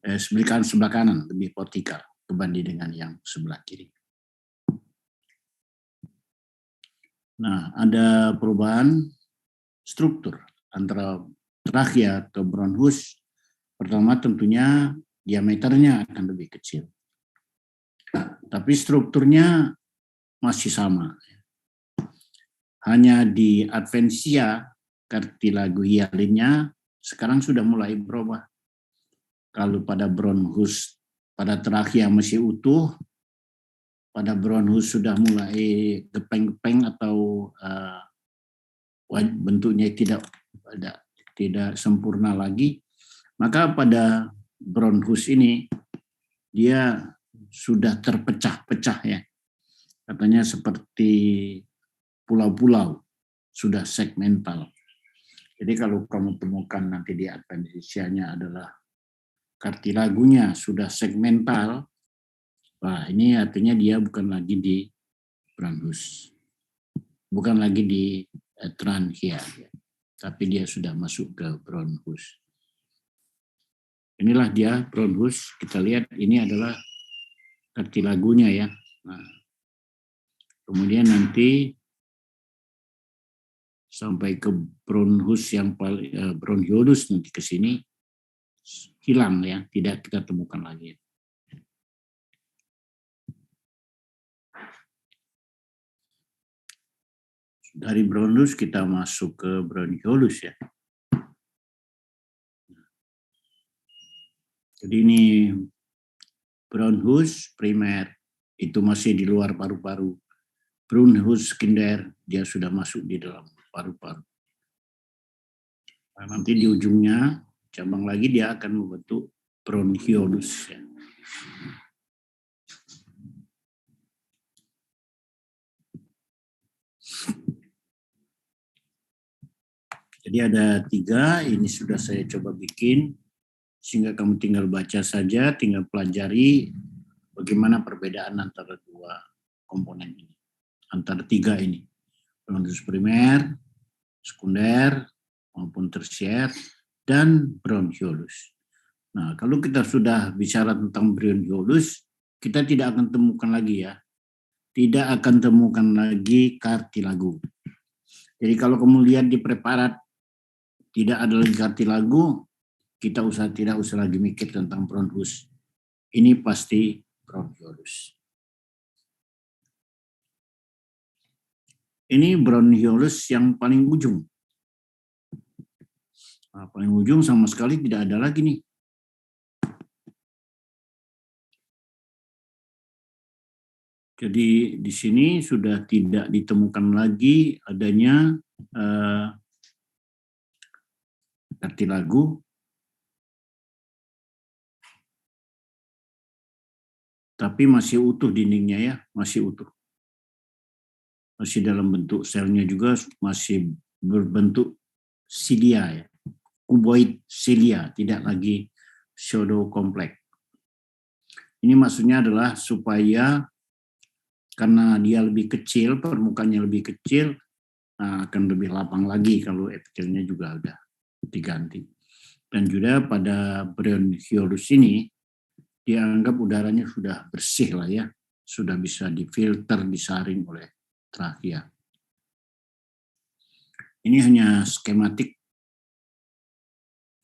Sebelah kanan lebih vertikal dibanding dengan yang sebelah kiri. Nah, ada perubahan struktur antara trakea ke bronchus. Pertama tentunya diameternya akan lebih kecil. Tapi strukturnya masih sama. Hanya di adventia cartilagio hyalinnya sekarang sudah mulai berubah. Kalau pada bronchus, pada trakea masih utuh, pada bronchus sudah mulai gepeng-gepeng atau bentuknya tidak sempurna lagi, maka pada bronchus ini dia sudah terpecah-pecah ya. Katanya seperti pulau-pulau, sudah segmental. Jadi kalau kamu temukan nanti di adventisianya adalah kartilagunya sudah segmental, wah ini artinya dia bukan lagi di bronchus. bukan lagi di tranchea, ya. Tapi dia sudah masuk ke bronchus. Inilah dia bronchus. Kita lihat ini adalah kartilagunya ya. Nah, kemudian nanti sampai ke bronchus yang paling bronchiolus nanti ke sini hilang ya, tidak kita temukan lagi. Dari bronchus kita masuk ke bronchiolus ya. Jadi ini bronchus primer itu masih di luar paru-paru. Bronchus sekunder dia sudah masuk di dalam paru-paru. Nah, nanti di ujungnya cabang lagi dia akan membentuk bronchiolus ya. Jadi ada 3, ini sudah saya coba bikin, sehingga kamu tinggal baca saja, tinggal pelajari bagaimana perbedaan antara 2 komponen ini, antara 3 ini, bronchus primer, sekunder, maupun tersier, dan bronchiolus. Nah, kalau kita sudah bicara tentang bronchiolus, kita tidak akan temukan lagi ya, tidak akan temukan lagi kartilagu. Jadi kalau kamu lihat di preparat, tidak ada lagi kartilagu, kita tidak usah lagi mikir tentang bronchus. Ini pasti bronchiolus. Ini bronchiolus yang paling ujung. Nah, paling ujung sama sekali tidak ada lagi nih. Jadi di sini sudah tidak ditemukan lagi adanya kartilagu, tapi masih utuh dindingnya ya, masih utuh. Masih dalam bentuk selnya juga masih berbentuk silia ya, kuboid silia, tidak lagi pseudokompleks. Ini maksudnya adalah supaya karena dia lebih kecil, permukaannya lebih kecil, akan lebih lapang lagi kalau epitelnya juga udah diganti. Dan juga pada bronchiolus ini dianggap udaranya sudah bersih lah ya, sudah bisa difilter, disaring oleh trachea. Ini hanya skematik.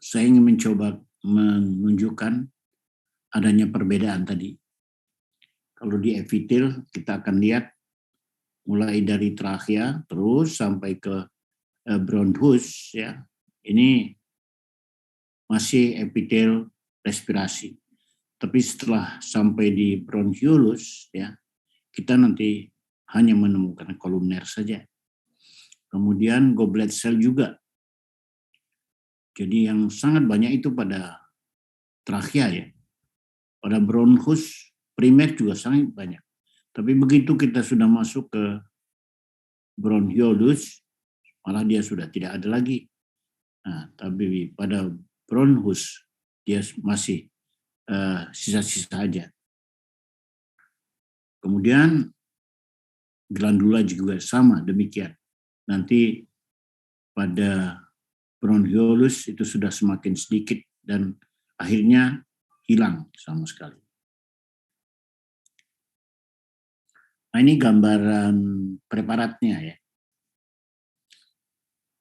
Saya ingin mencoba menunjukkan adanya perbedaan tadi. Kalau di epitel kita akan lihat mulai dari trachea terus sampai ke bronchus ya. Ini masih epitel respirasi. Tapi setelah sampai di bronchiolus ya, kita nanti hanya menemukan kolumner saja. Kemudian goblet cell juga. Jadi yang sangat banyak itu pada trachea ya. Pada bronchus primer juga sangat banyak. Tapi begitu kita sudah masuk ke bronchiolus, malah dia sudah tidak ada lagi. Nah, tapi pada bronchus dia masih sisa-sisa aja. Kemudian glandula juga sama demikian. Nanti pada bronchiolus itu sudah semakin sedikit dan akhirnya hilang sama sekali. Nah, ini gambaran preparatnya ya.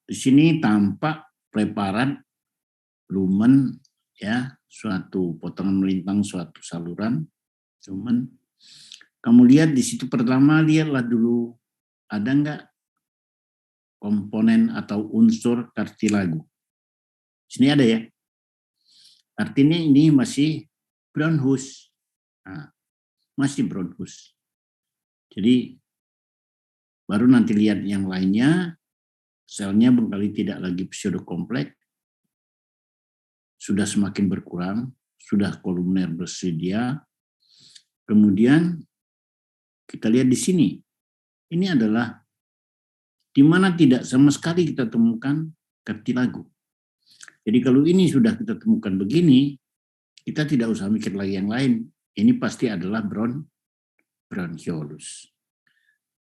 Di sini tampak preparat lumen ya, suatu potongan melintang suatu saluran lumen. Kamu lihat di situ pertama, lihatlah dulu ada enggak komponen atau unsur kartilagu. Sini ada ya. Artinya ini masih bronchus. Nah, masih bronchus. Jadi baru nanti lihat yang lainnya, selnya barangkali tidak lagi pseudokompleks, sudah semakin berkurang, sudah kolumner bersedia. Kemudian kita lihat di sini, ini adalah di mana tidak sama sekali kita temukan kartilagu. Jadi kalau ini sudah kita temukan begini, kita tidak usah mikir lagi yang lain. Ini pasti adalah bronchiolus.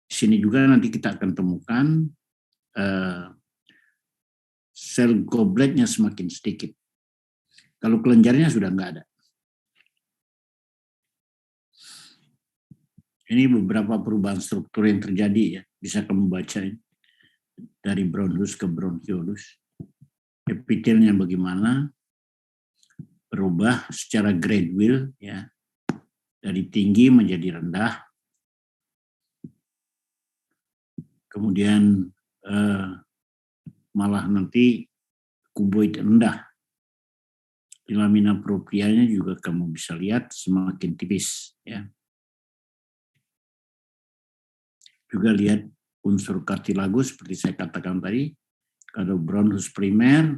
Di sini juga nanti kita akan temukan sel gobletnya semakin sedikit. Kalau kelenjarnya sudah nggak ada. Ini beberapa perubahan struktur yang terjadi ya. Bisa kamu baca ini. Dari bronchus ke bronchiolus. Epitelnya bagaimana? Berubah secara gradual ya. Dari tinggi menjadi rendah. Kemudian malah nanti kuboid rendah. Di lamina proprianya juga kamu bisa lihat semakin tipis ya. Juga lihat unsur kartilagus seperti saya katakan tadi. Kalau bronchus primer,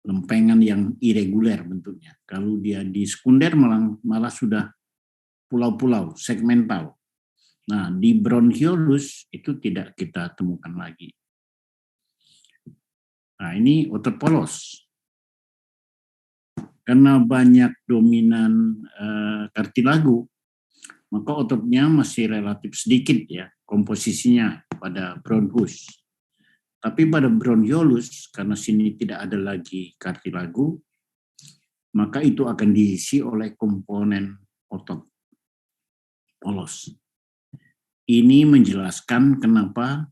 lempengan yang irreguler bentuknya. Kalau dia di sekunder malah sudah pulau-pulau, segmental. Nah, di bronchiolus itu tidak kita temukan lagi. Nah, ini otot polos. Karena banyak dominan kartilagu, maka ototnya masih relatif sedikit ya komposisinya pada bronchus. Tapi pada bronchiolus, karena sini tidak ada lagi kartilagu, maka itu akan diisi oleh komponen otot polos. Ini menjelaskan kenapa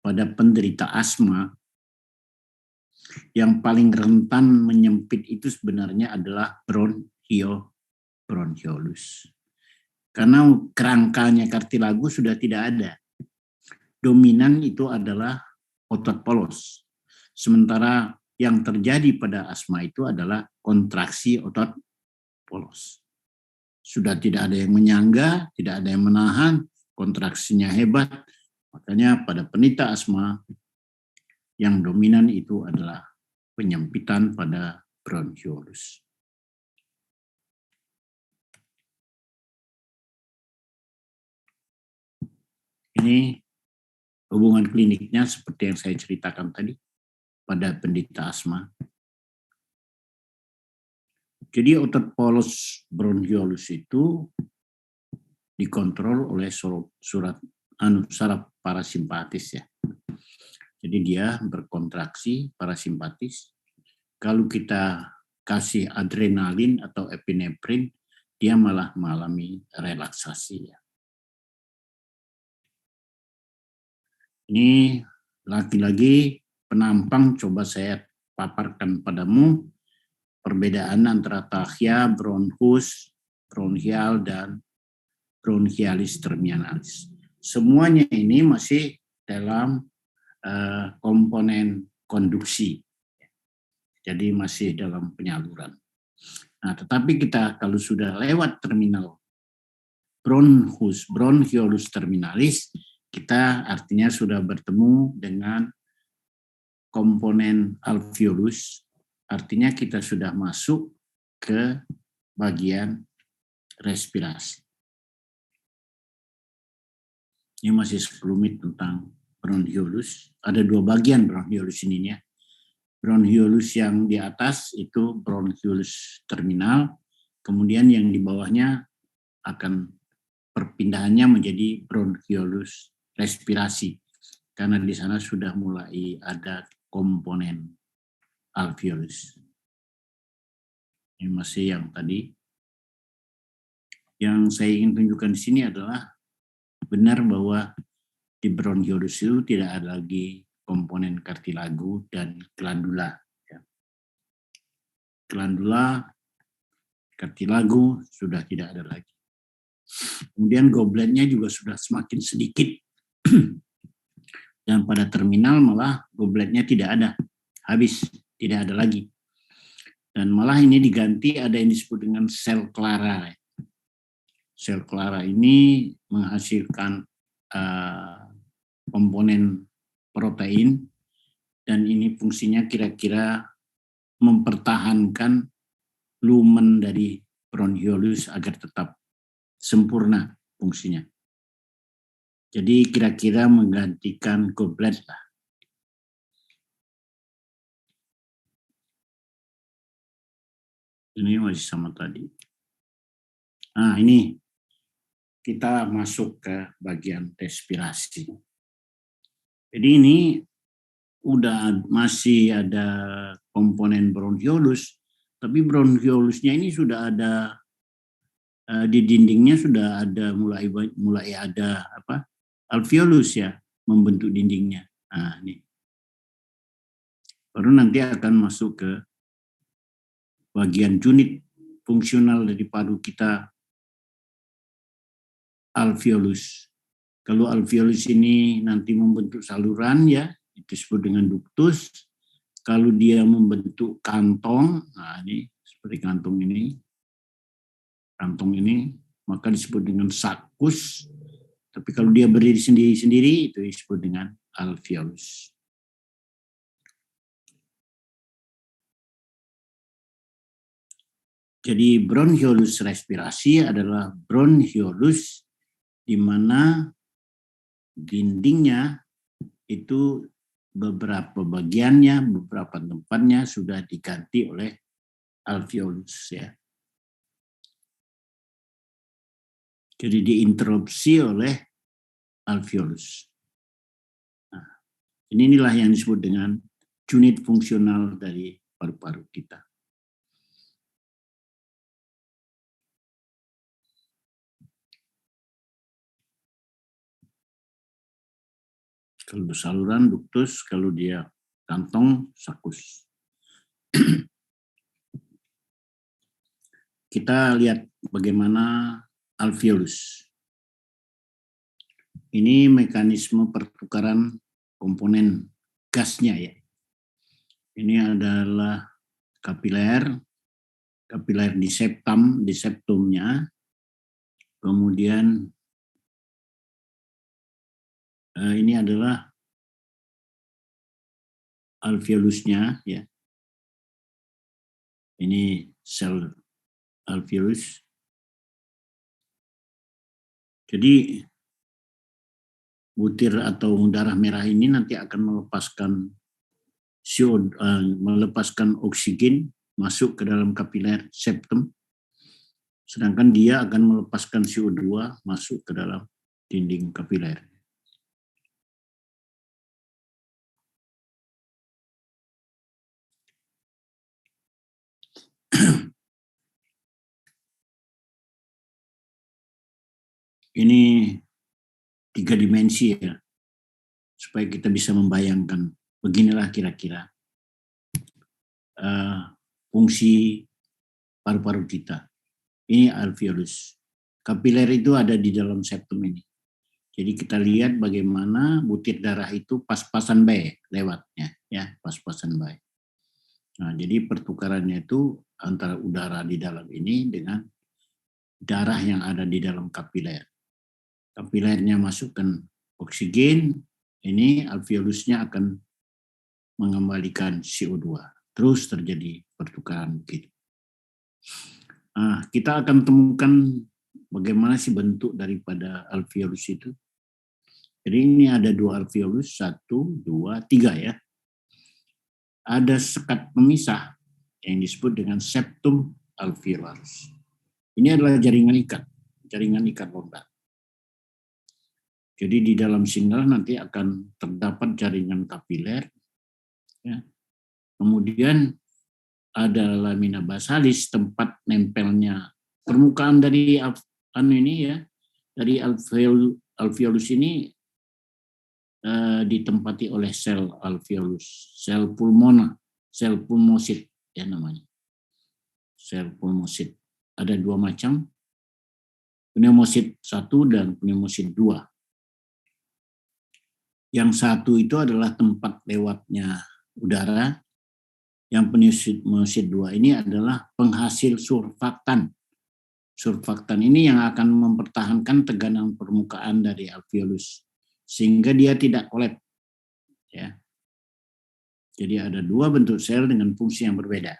pada penderita asma yang paling rentan menyempit itu sebenarnya adalah bronchiolus. Karena kerangkanya kartilagu sudah tidak ada. Dominan itu adalah otot polos. Sementara yang terjadi pada asma itu adalah kontraksi otot polos. Sudah tidak ada yang menyangga, tidak ada yang menahan, kontraksinya hebat. Makanya pada penderita asma yang dominan itu adalah penyempitan pada bronchiolus. Ini hubungan kliniknya seperti yang saya ceritakan tadi pada penderita asma. Jadi otot polos bronchiolus itu dikontrol oleh saraf parasimpatis ya. Jadi dia berkontraksi parasimpatis. Kalau kita kasih adrenalin atau epinefrin, dia malah mengalami relaksasi ya. Ini lagi-lagi penampang coba saya paparkan padamu perbedaan antara trachea, bronchus, bronchial, dan bronchialis terminalis. Semuanya ini masih dalam komponen konduksi. Jadi masih dalam penyaluran. Nah, tetapi kita kalau sudah lewat terminal bronchiolus terminalis, kita artinya sudah bertemu dengan komponen alveolus, artinya kita sudah masuk ke bagian respirasi. Ini masih sekelumit tentang bronchiolus. Ada dua bagian bronchiolus ininya. Bronchiolus yang di atas itu bronchiolus terminal, kemudian yang di bawahnya akan perpindahannya menjadi bronchiolus respirasi, karena di sana sudah mulai ada komponen alveolus. Ini masih yang tadi. Yang saya ingin tunjukkan di sini adalah benar bahwa di bronchiolus itu tidak ada lagi komponen kartilagu dan glandula. Glandula, kartilagu sudah tidak ada lagi. Kemudian gobletnya juga sudah semakin sedikit. Dan pada terminal malah gobletnya tidak ada. Habis, tidak ada lagi. Dan malah ini diganti ada yang disebut dengan sel clara. Sel clara ini menghasilkan komponen protein dan ini fungsinya kira-kira mempertahankan lumen dari bronchiolus agar tetap sempurna fungsinya. Jadi kira-kira menggantikan goblet lah. Ini masih sama tadi. Nah ini kita masuk ke bagian respirasi. Jadi ini masih ada komponen bronchiolus, tapi bronchiolusnya ini sudah ada di dindingnya, sudah ada mulai ada alveolus ya, membentuk dindingnya. Nah, ini baru nanti akan masuk ke bagian unit fungsional dari paru kita, alveolus. Kalau alveolus ini nanti membentuk saluran ya, itu disebut dengan ductus. Kalau dia membentuk kantong, nah ini seperti kantong ini, maka disebut dengan sakus. Tapi kalau dia berdiri sendiri-sendiri, itu disebut dengan alveolus. Jadi bronchiolus respirasi adalah bronchiolus di mana dindingnya itu beberapa bagiannya, beberapa tempatnya sudah diganti oleh alveolus ya. Jadi diinterupsi oleh alveolus. Nah, inilah yang disebut dengan unit fungsional dari paru-paru kita. Kalau saluran ductus, kalau dia kantong sakus. Kita lihat bagaimana alveolus. Ini mekanisme pertukaran komponen gasnya ya. Ini adalah kapiler di septumnya. Kemudian ini adalah alveolusnya ya. Ini sel alveolus. Jadi butir atau darah merah ini nanti akan melepaskan oksigen masuk ke dalam kapiler septum, sedangkan dia akan melepaskan CO2 masuk ke dalam dinding kapiler. Ini 3 dimensi ya, supaya kita bisa membayangkan. Beginilah kira-kira fungsi paru-paru kita. Ini alveolus. Kapiler itu ada di dalam septum ini. Jadi kita lihat bagaimana butir darah itu pas-pasan baik lewatnya, ya, pas-pasan baik. Nah, jadi pertukarannya itu antara udara di dalam ini dengan darah yang ada di dalam kapiler. Kapilernya masukkan oksigen, ini alveolusnya akan mengembalikan CO2. Terus terjadi pertukaran begitu. Nah, kita akan temukan bagaimana sih bentuk daripada alveolus itu. Jadi ini ada 2 alveolus, 1, 2, 3 ya. Ada sekat pemisah yang disebut dengan septum alveolus. Ini adalah jaringan ikat longgar. Jadi di dalam single nanti akan terdapat jaringan kapiler. Ya. Kemudian ada lamina basalis, tempat nempelnya permukaan dari dari alveolus ini ditempati oleh sel alveolus, sel pulmosit ya namanya. Sel pulmosit. Ada 2 macam, pneumosit 1 dan pneumosit 2. Yang satu itu adalah tempat lewatnya udara. Yang pneumosit 2 ini adalah penghasil surfaktan. Surfaktan ini yang akan mempertahankan tegangan permukaan dari alveolus sehingga dia tidak kolap. Ya. Jadi ada 2 bentuk sel dengan fungsi yang berbeda.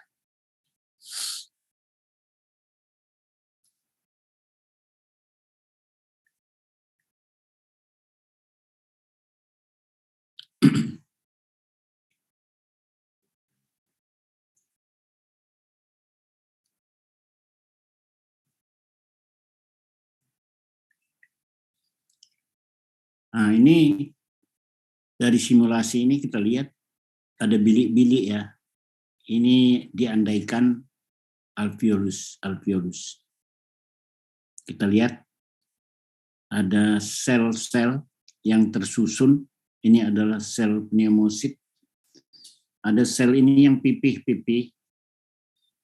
Nah, ini dari simulasi ini kita lihat ada bilik-bilik ya. Ini diandaikan alveolus. Kita lihat ada sel-sel yang tersusun. Ini adalah sel pneumosit. Ada sel ini yang pipih-pipih.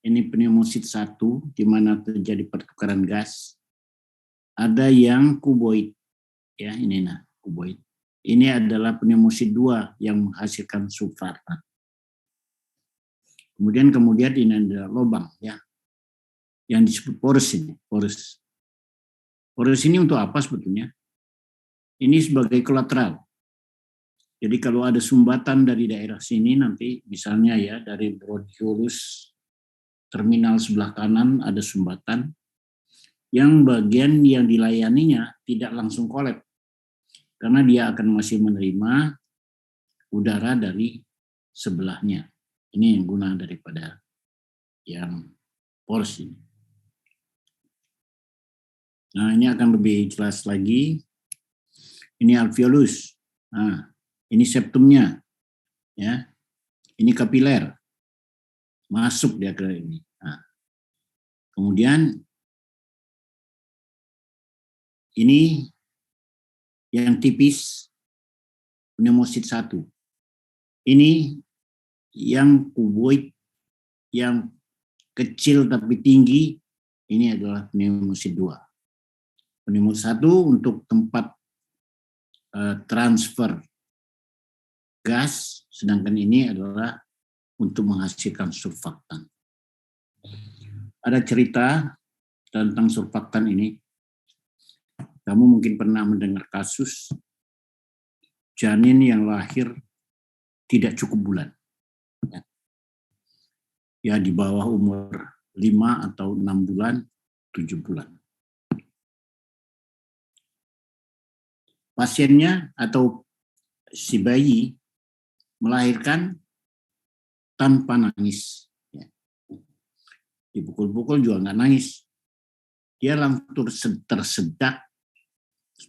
Ini pneumosit 1, di mana terjadi pertukaran gas. Ada yang kuboid. Ya, ini kuboid. Ini adalah pneumosit 2 yang menghasilkan surfaktan. Kemudian ini ada lubang ya, yang disebut porus ini. Porus ini untuk apa sebetulnya? Ini sebagai kolateral. Jadi kalau ada sumbatan dari daerah sini nanti, misalnya ya dari bronkiolus terminal sebelah kanan ada sumbatan, yang bagian yang dilayaninya tidak langsung kolap, karena dia akan masih menerima udara dari sebelahnya. Ini yang guna daripada yang porus ini. Nah, ini akan lebih jelas lagi. Ini alveolus. Nah, ini septumnya. Ya. Ini kapiler. Masuk dia ke ini. Nah, kemudian ini yang tipis, pneumosit 1. Ini yang kuboid, yang kecil tapi tinggi, ini adalah pneumosit 2. Pneumosit 1 untuk tempat transfer gas, sedangkan ini adalah untuk menghasilkan surfaktan. Ada cerita tentang surfaktan ini. Kamu mungkin pernah mendengar kasus janin yang lahir tidak cukup bulan. Ya, di bawah umur 5 atau 6 bulan, 7 bulan. Pasiennya atau si bayi melahirkan tanpa nangis. Dipukul-pukul juga nggak nangis. Dia langsung tersedak,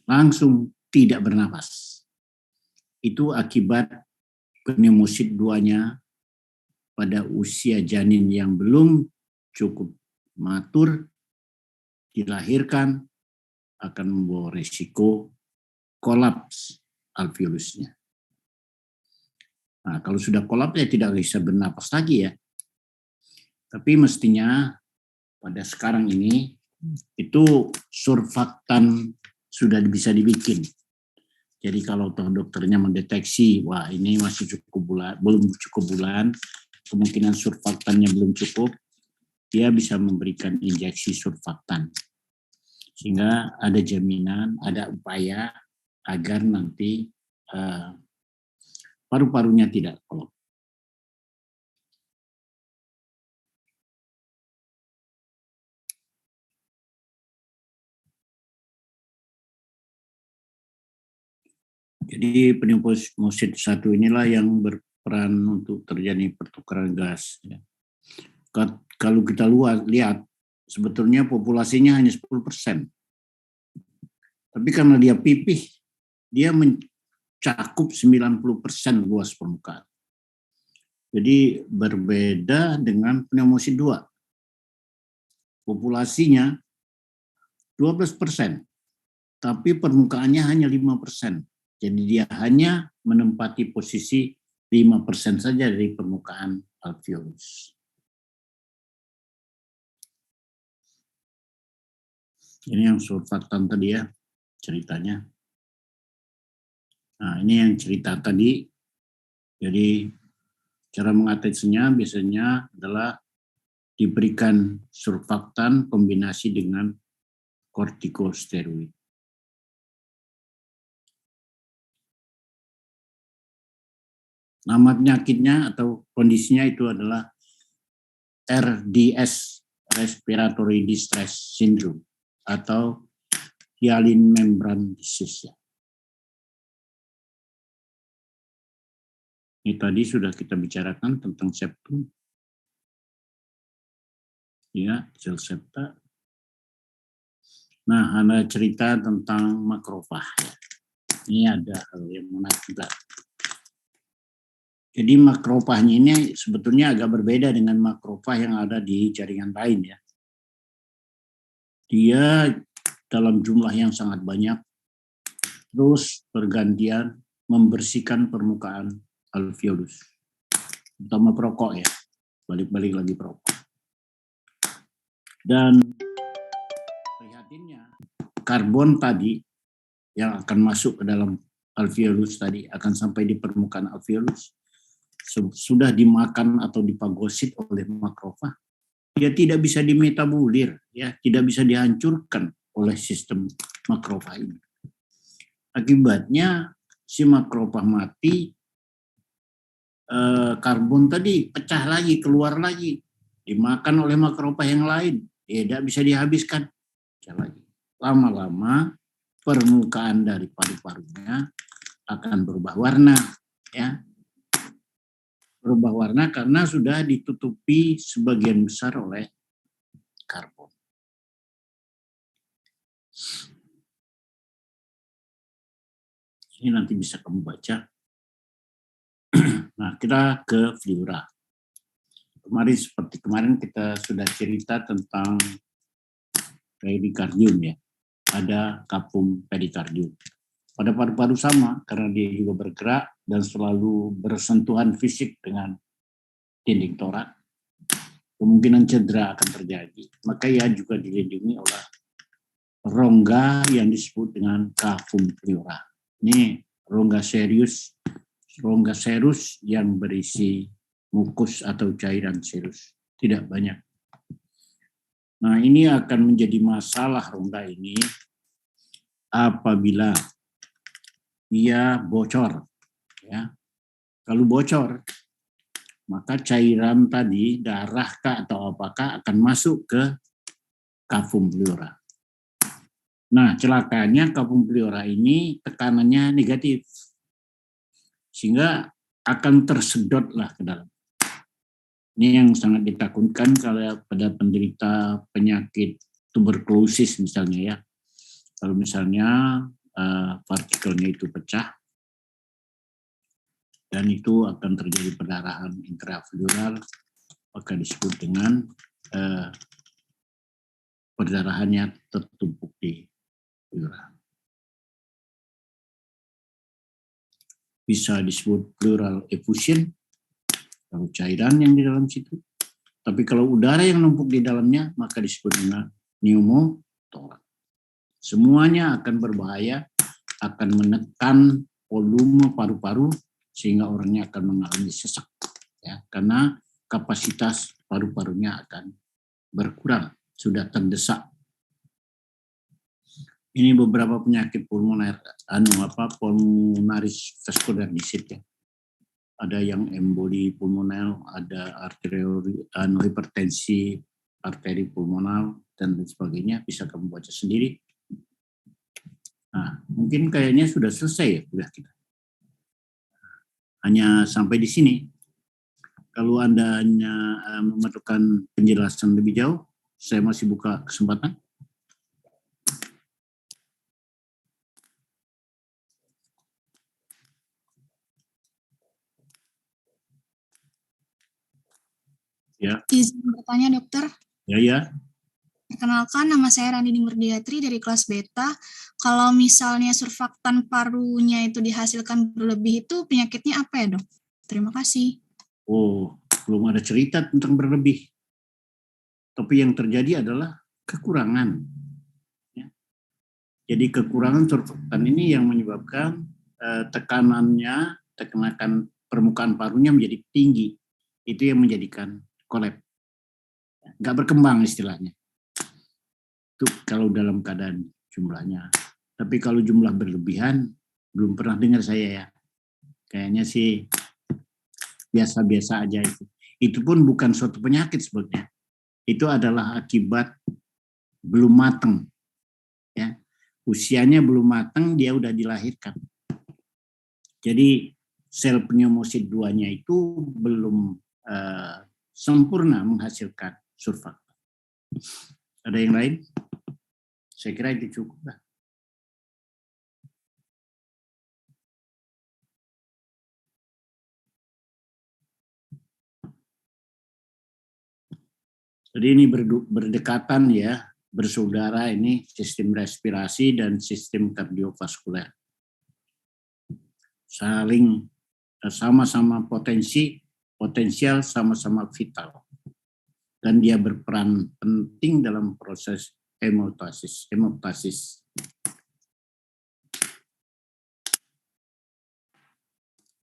langsung tidak bernapas. Itu akibat pneumosit 2-nya pada usia janin yang belum cukup matur, dilahirkan akan membawa risiko kolaps alveolusnya. Nah, kalau sudah kolaps ya tidak bisa bernapas lagi ya. Tapi mestinya pada sekarang ini itu surfaktan sudah bisa dibikin. Jadi kalau dokternya mendeteksi, wah ini masih belum cukup bulan, kemungkinan surfaktannya belum cukup, dia bisa memberikan injeksi surfaktan. Sehingga ada jaminan, ada upaya agar nanti paru-parunya tidak kolaps. Jadi pneumosit 1 inilah yang berperan untuk terjadi pertukaran gas. Kalau kita lihat, sebetulnya populasinya hanya 10%. Tapi karena dia pipih, dia mencakup 90% luas permukaan. Jadi berbeda dengan pneumosit 2. Populasinya 12%, tapi permukaannya hanya 5%. Jadi dia hanya menempati posisi 5% saja dari permukaan alveolus. Ini yang surfaktan tadi ya, ceritanya. Nah, ini yang cerita tadi. Jadi cara mengatasinya biasanya adalah diberikan surfaktan kombinasi dengan kortikosteroid. Nama penyakitnya atau kondisinya itu adalah RDS, Respiratory Distress Syndrome, atau hyaline membrane disease. Ini tadi sudah kita bicarakan tentang septum, ya, sel septa. Nah, ada cerita tentang makrofag. Ini ada hal yang menarik juga. Jadi makrofagnya ini sebetulnya agak berbeda dengan makrofag yang ada di jaringan lain ya. Dia dalam jumlah yang sangat banyak terus bergantian membersihkan permukaan alveolus. Terutama perokok ya. Balik-balik lagi perokok. Dan prihatinnya karbon tadi yang akan masuk ke dalam alveolus tadi akan sampai di permukaan alveolus sudah dimakan atau dipagosit oleh makrofag, dia tidak bisa dimetabolir, ya, tidak bisa dihancurkan oleh sistem makrofag ini. Akibatnya si makrofag mati, karbon tadi pecah lagi, keluar lagi, dimakan oleh makrofag yang lain, tidak bisa dihabiskan. Lama-lama permukaan dari paru-parunya akan berubah warna, ya. Berubah warna karena sudah ditutupi sebagian besar oleh karbon. Ini nanti bisa kamu baca. Nah, kita ke fluora. Seperti kemarin kita sudah cerita tentang perikardium ya. Ada kapum perikardium. Pada paru-paru sama, karena dia juga bergerak dan selalu bersentuhan fisik dengan dinding torak, kemungkinan cedera akan terjadi. Maka ia juga dilindungi oleh rongga yang disebut dengan cavum pleura. Ini rongga serus yang berisi mukus atau cairan serus. Tidak banyak. Nah, ini akan menjadi masalah rongga ini apabila ia bocor, ya. Kalau bocor, maka cairan tadi, darah kah atau apakah akan masuk ke cavum pleura. Nah, celakanya cavum pleura ini tekanannya negatif, sehingga akan tersedotlah ke dalam. Ini yang sangat ditakutkan kalau pada penderita penyakit tuberkulosis misalnya ya. Kalau misalnya partikelnya itu pecah, dan itu akan terjadi perdarahan intrapleural, maka disebut dengan perdarahannya tertumpuk di pleura. Bisa disebut pleural effusion, kalau cairan yang di dalam situ. Tapi kalau udara yang numpuk di dalamnya, maka disebut dengan pneumotoraks. Semuanya akan berbahaya, akan menekan volume paru-paru, sehingga orangnya akan mengalami sesak, ya, karena kapasitas paru-parunya akan berkurang, sudah terdesak. Ini beberapa penyakit pulmoner, pulmonaris vascular disease ya. Ada yang emboli pulmoner, ada hipertensi arteri pulmonar dan sebagainya, bisa kamu baca sendiri. Nah, mungkin kayaknya sudah selesai ya kuliah kita. Hanya sampai di sini. Kalau Anda hanya memerlukan penjelasan lebih jauh, saya masih buka kesempatan. Ya. Izin bertanya, dokter. Ya. Perkenalkan, nama saya Randini Murdiatri dari kelas beta. Kalau misalnya surfaktan parunya itu dihasilkan berlebih, itu penyakitnya apa ya, dok? Terima kasih. Oh, belum ada cerita tentang berlebih. Tapi yang terjadi adalah kekurangan. Ya. Jadi kekurangan surfaktan ini yang menyebabkan tekanan permukaan parunya menjadi tinggi. Itu yang menjadikan kolap. Nggak berkembang istilahnya. Itu kalau dalam keadaan jumlahnya. Tapi kalau jumlah berlebihan, belum pernah dengar saya ya. Kayaknya sih biasa-biasa aja itu. Itu pun bukan suatu penyakit sebetulnya. Itu adalah akibat belum matang. Ya. Usianya belum matang, dia udah dilahirkan. Jadi sel pneumosit 2-nya itu belum sempurna menghasilkan surfaktan. Ada yang lain? Saya kira itu cukup lah. Jadi ini berdekatan ya, bersaudara ini sistem respirasi dan sistem kardiovaskuler. Saling sama-sama potensial, sama-sama vital. Dan dia berperan penting dalam proses hemostasis.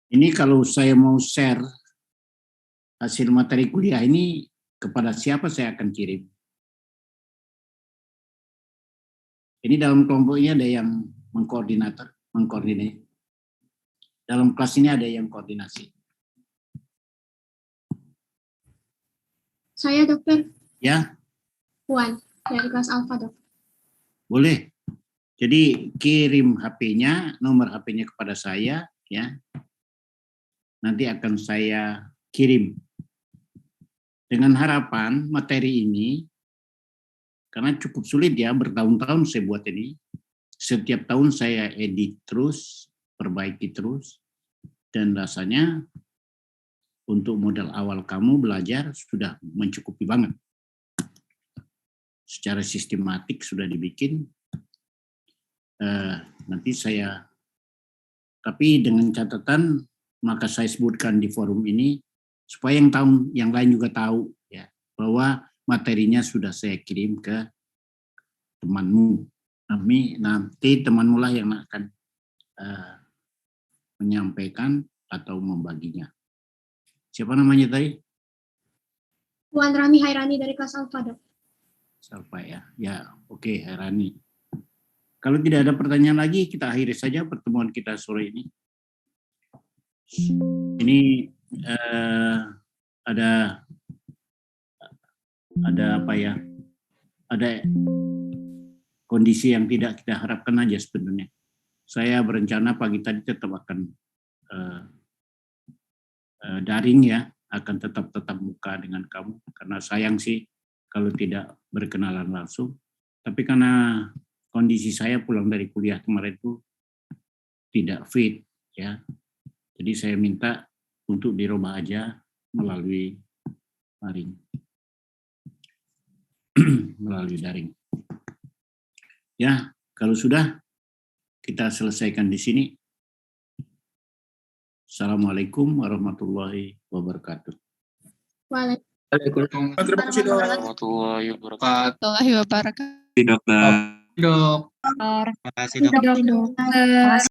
Ini kalau saya mau share hasil materi kuliah ini kepada siapa saya akan kirim. Ini dalam kelompok ini ada yang mengkoordinasi. Dalam kelas ini ada yang koordinasi. Saya, Dokter. Ya, Puan, dari kelas Alfa, Dok. boleh. Jadi kirim HP-nya, nomor HP-nya kepada saya, ya. Nanti akan saya kirim. Dengan harapan materi ini, karena cukup sulit ya, bertahun-tahun saya buat ini. Setiap tahun saya edit terus, perbaiki terus, dan rasanya untuk modal awal kamu belajar sudah mencukupi banget. Secara sistematik sudah dibikin. Nanti saya, tapi dengan catatan, maka saya sebutkan di forum ini supaya yang lain juga tahu ya bahwa materinya sudah saya kirim ke temanmu. Nanti temanmu lah yang akan menyampaikan atau membaginya. Siapa namanya tadi? Puan Rami Hairani dari kelas Alfa, Dok. Alfa ya. Ya, oke, Hairani. Kalau tidak ada pertanyaan lagi, kita akhiri saja pertemuan kita sore ini. Ini ada apa ya? Ada kondisi yang tidak kita harapkan aja sebenarnya. Saya berencana pagi tadi tetap akan daring ya, akan tetap muka dengan kamu karena sayang sih kalau tidak berkenalan langsung. Tapi karena kondisi saya pulang dari kuliah kemarin itu tidak fit ya. Jadi saya minta untuk dirubah aja melalui daring. Melalui daring. Ya, kalau sudah kita selesaikan di sini. Assalamualaikum warahmatullahi wabarakatuh. Waalaikumsalam. Terima kasih, Dok. Warahmatullahi wabarakatuh. Warahmatullahi wabarakatuh. Dokter. Dok. Terima kasih, Dok. Dokter.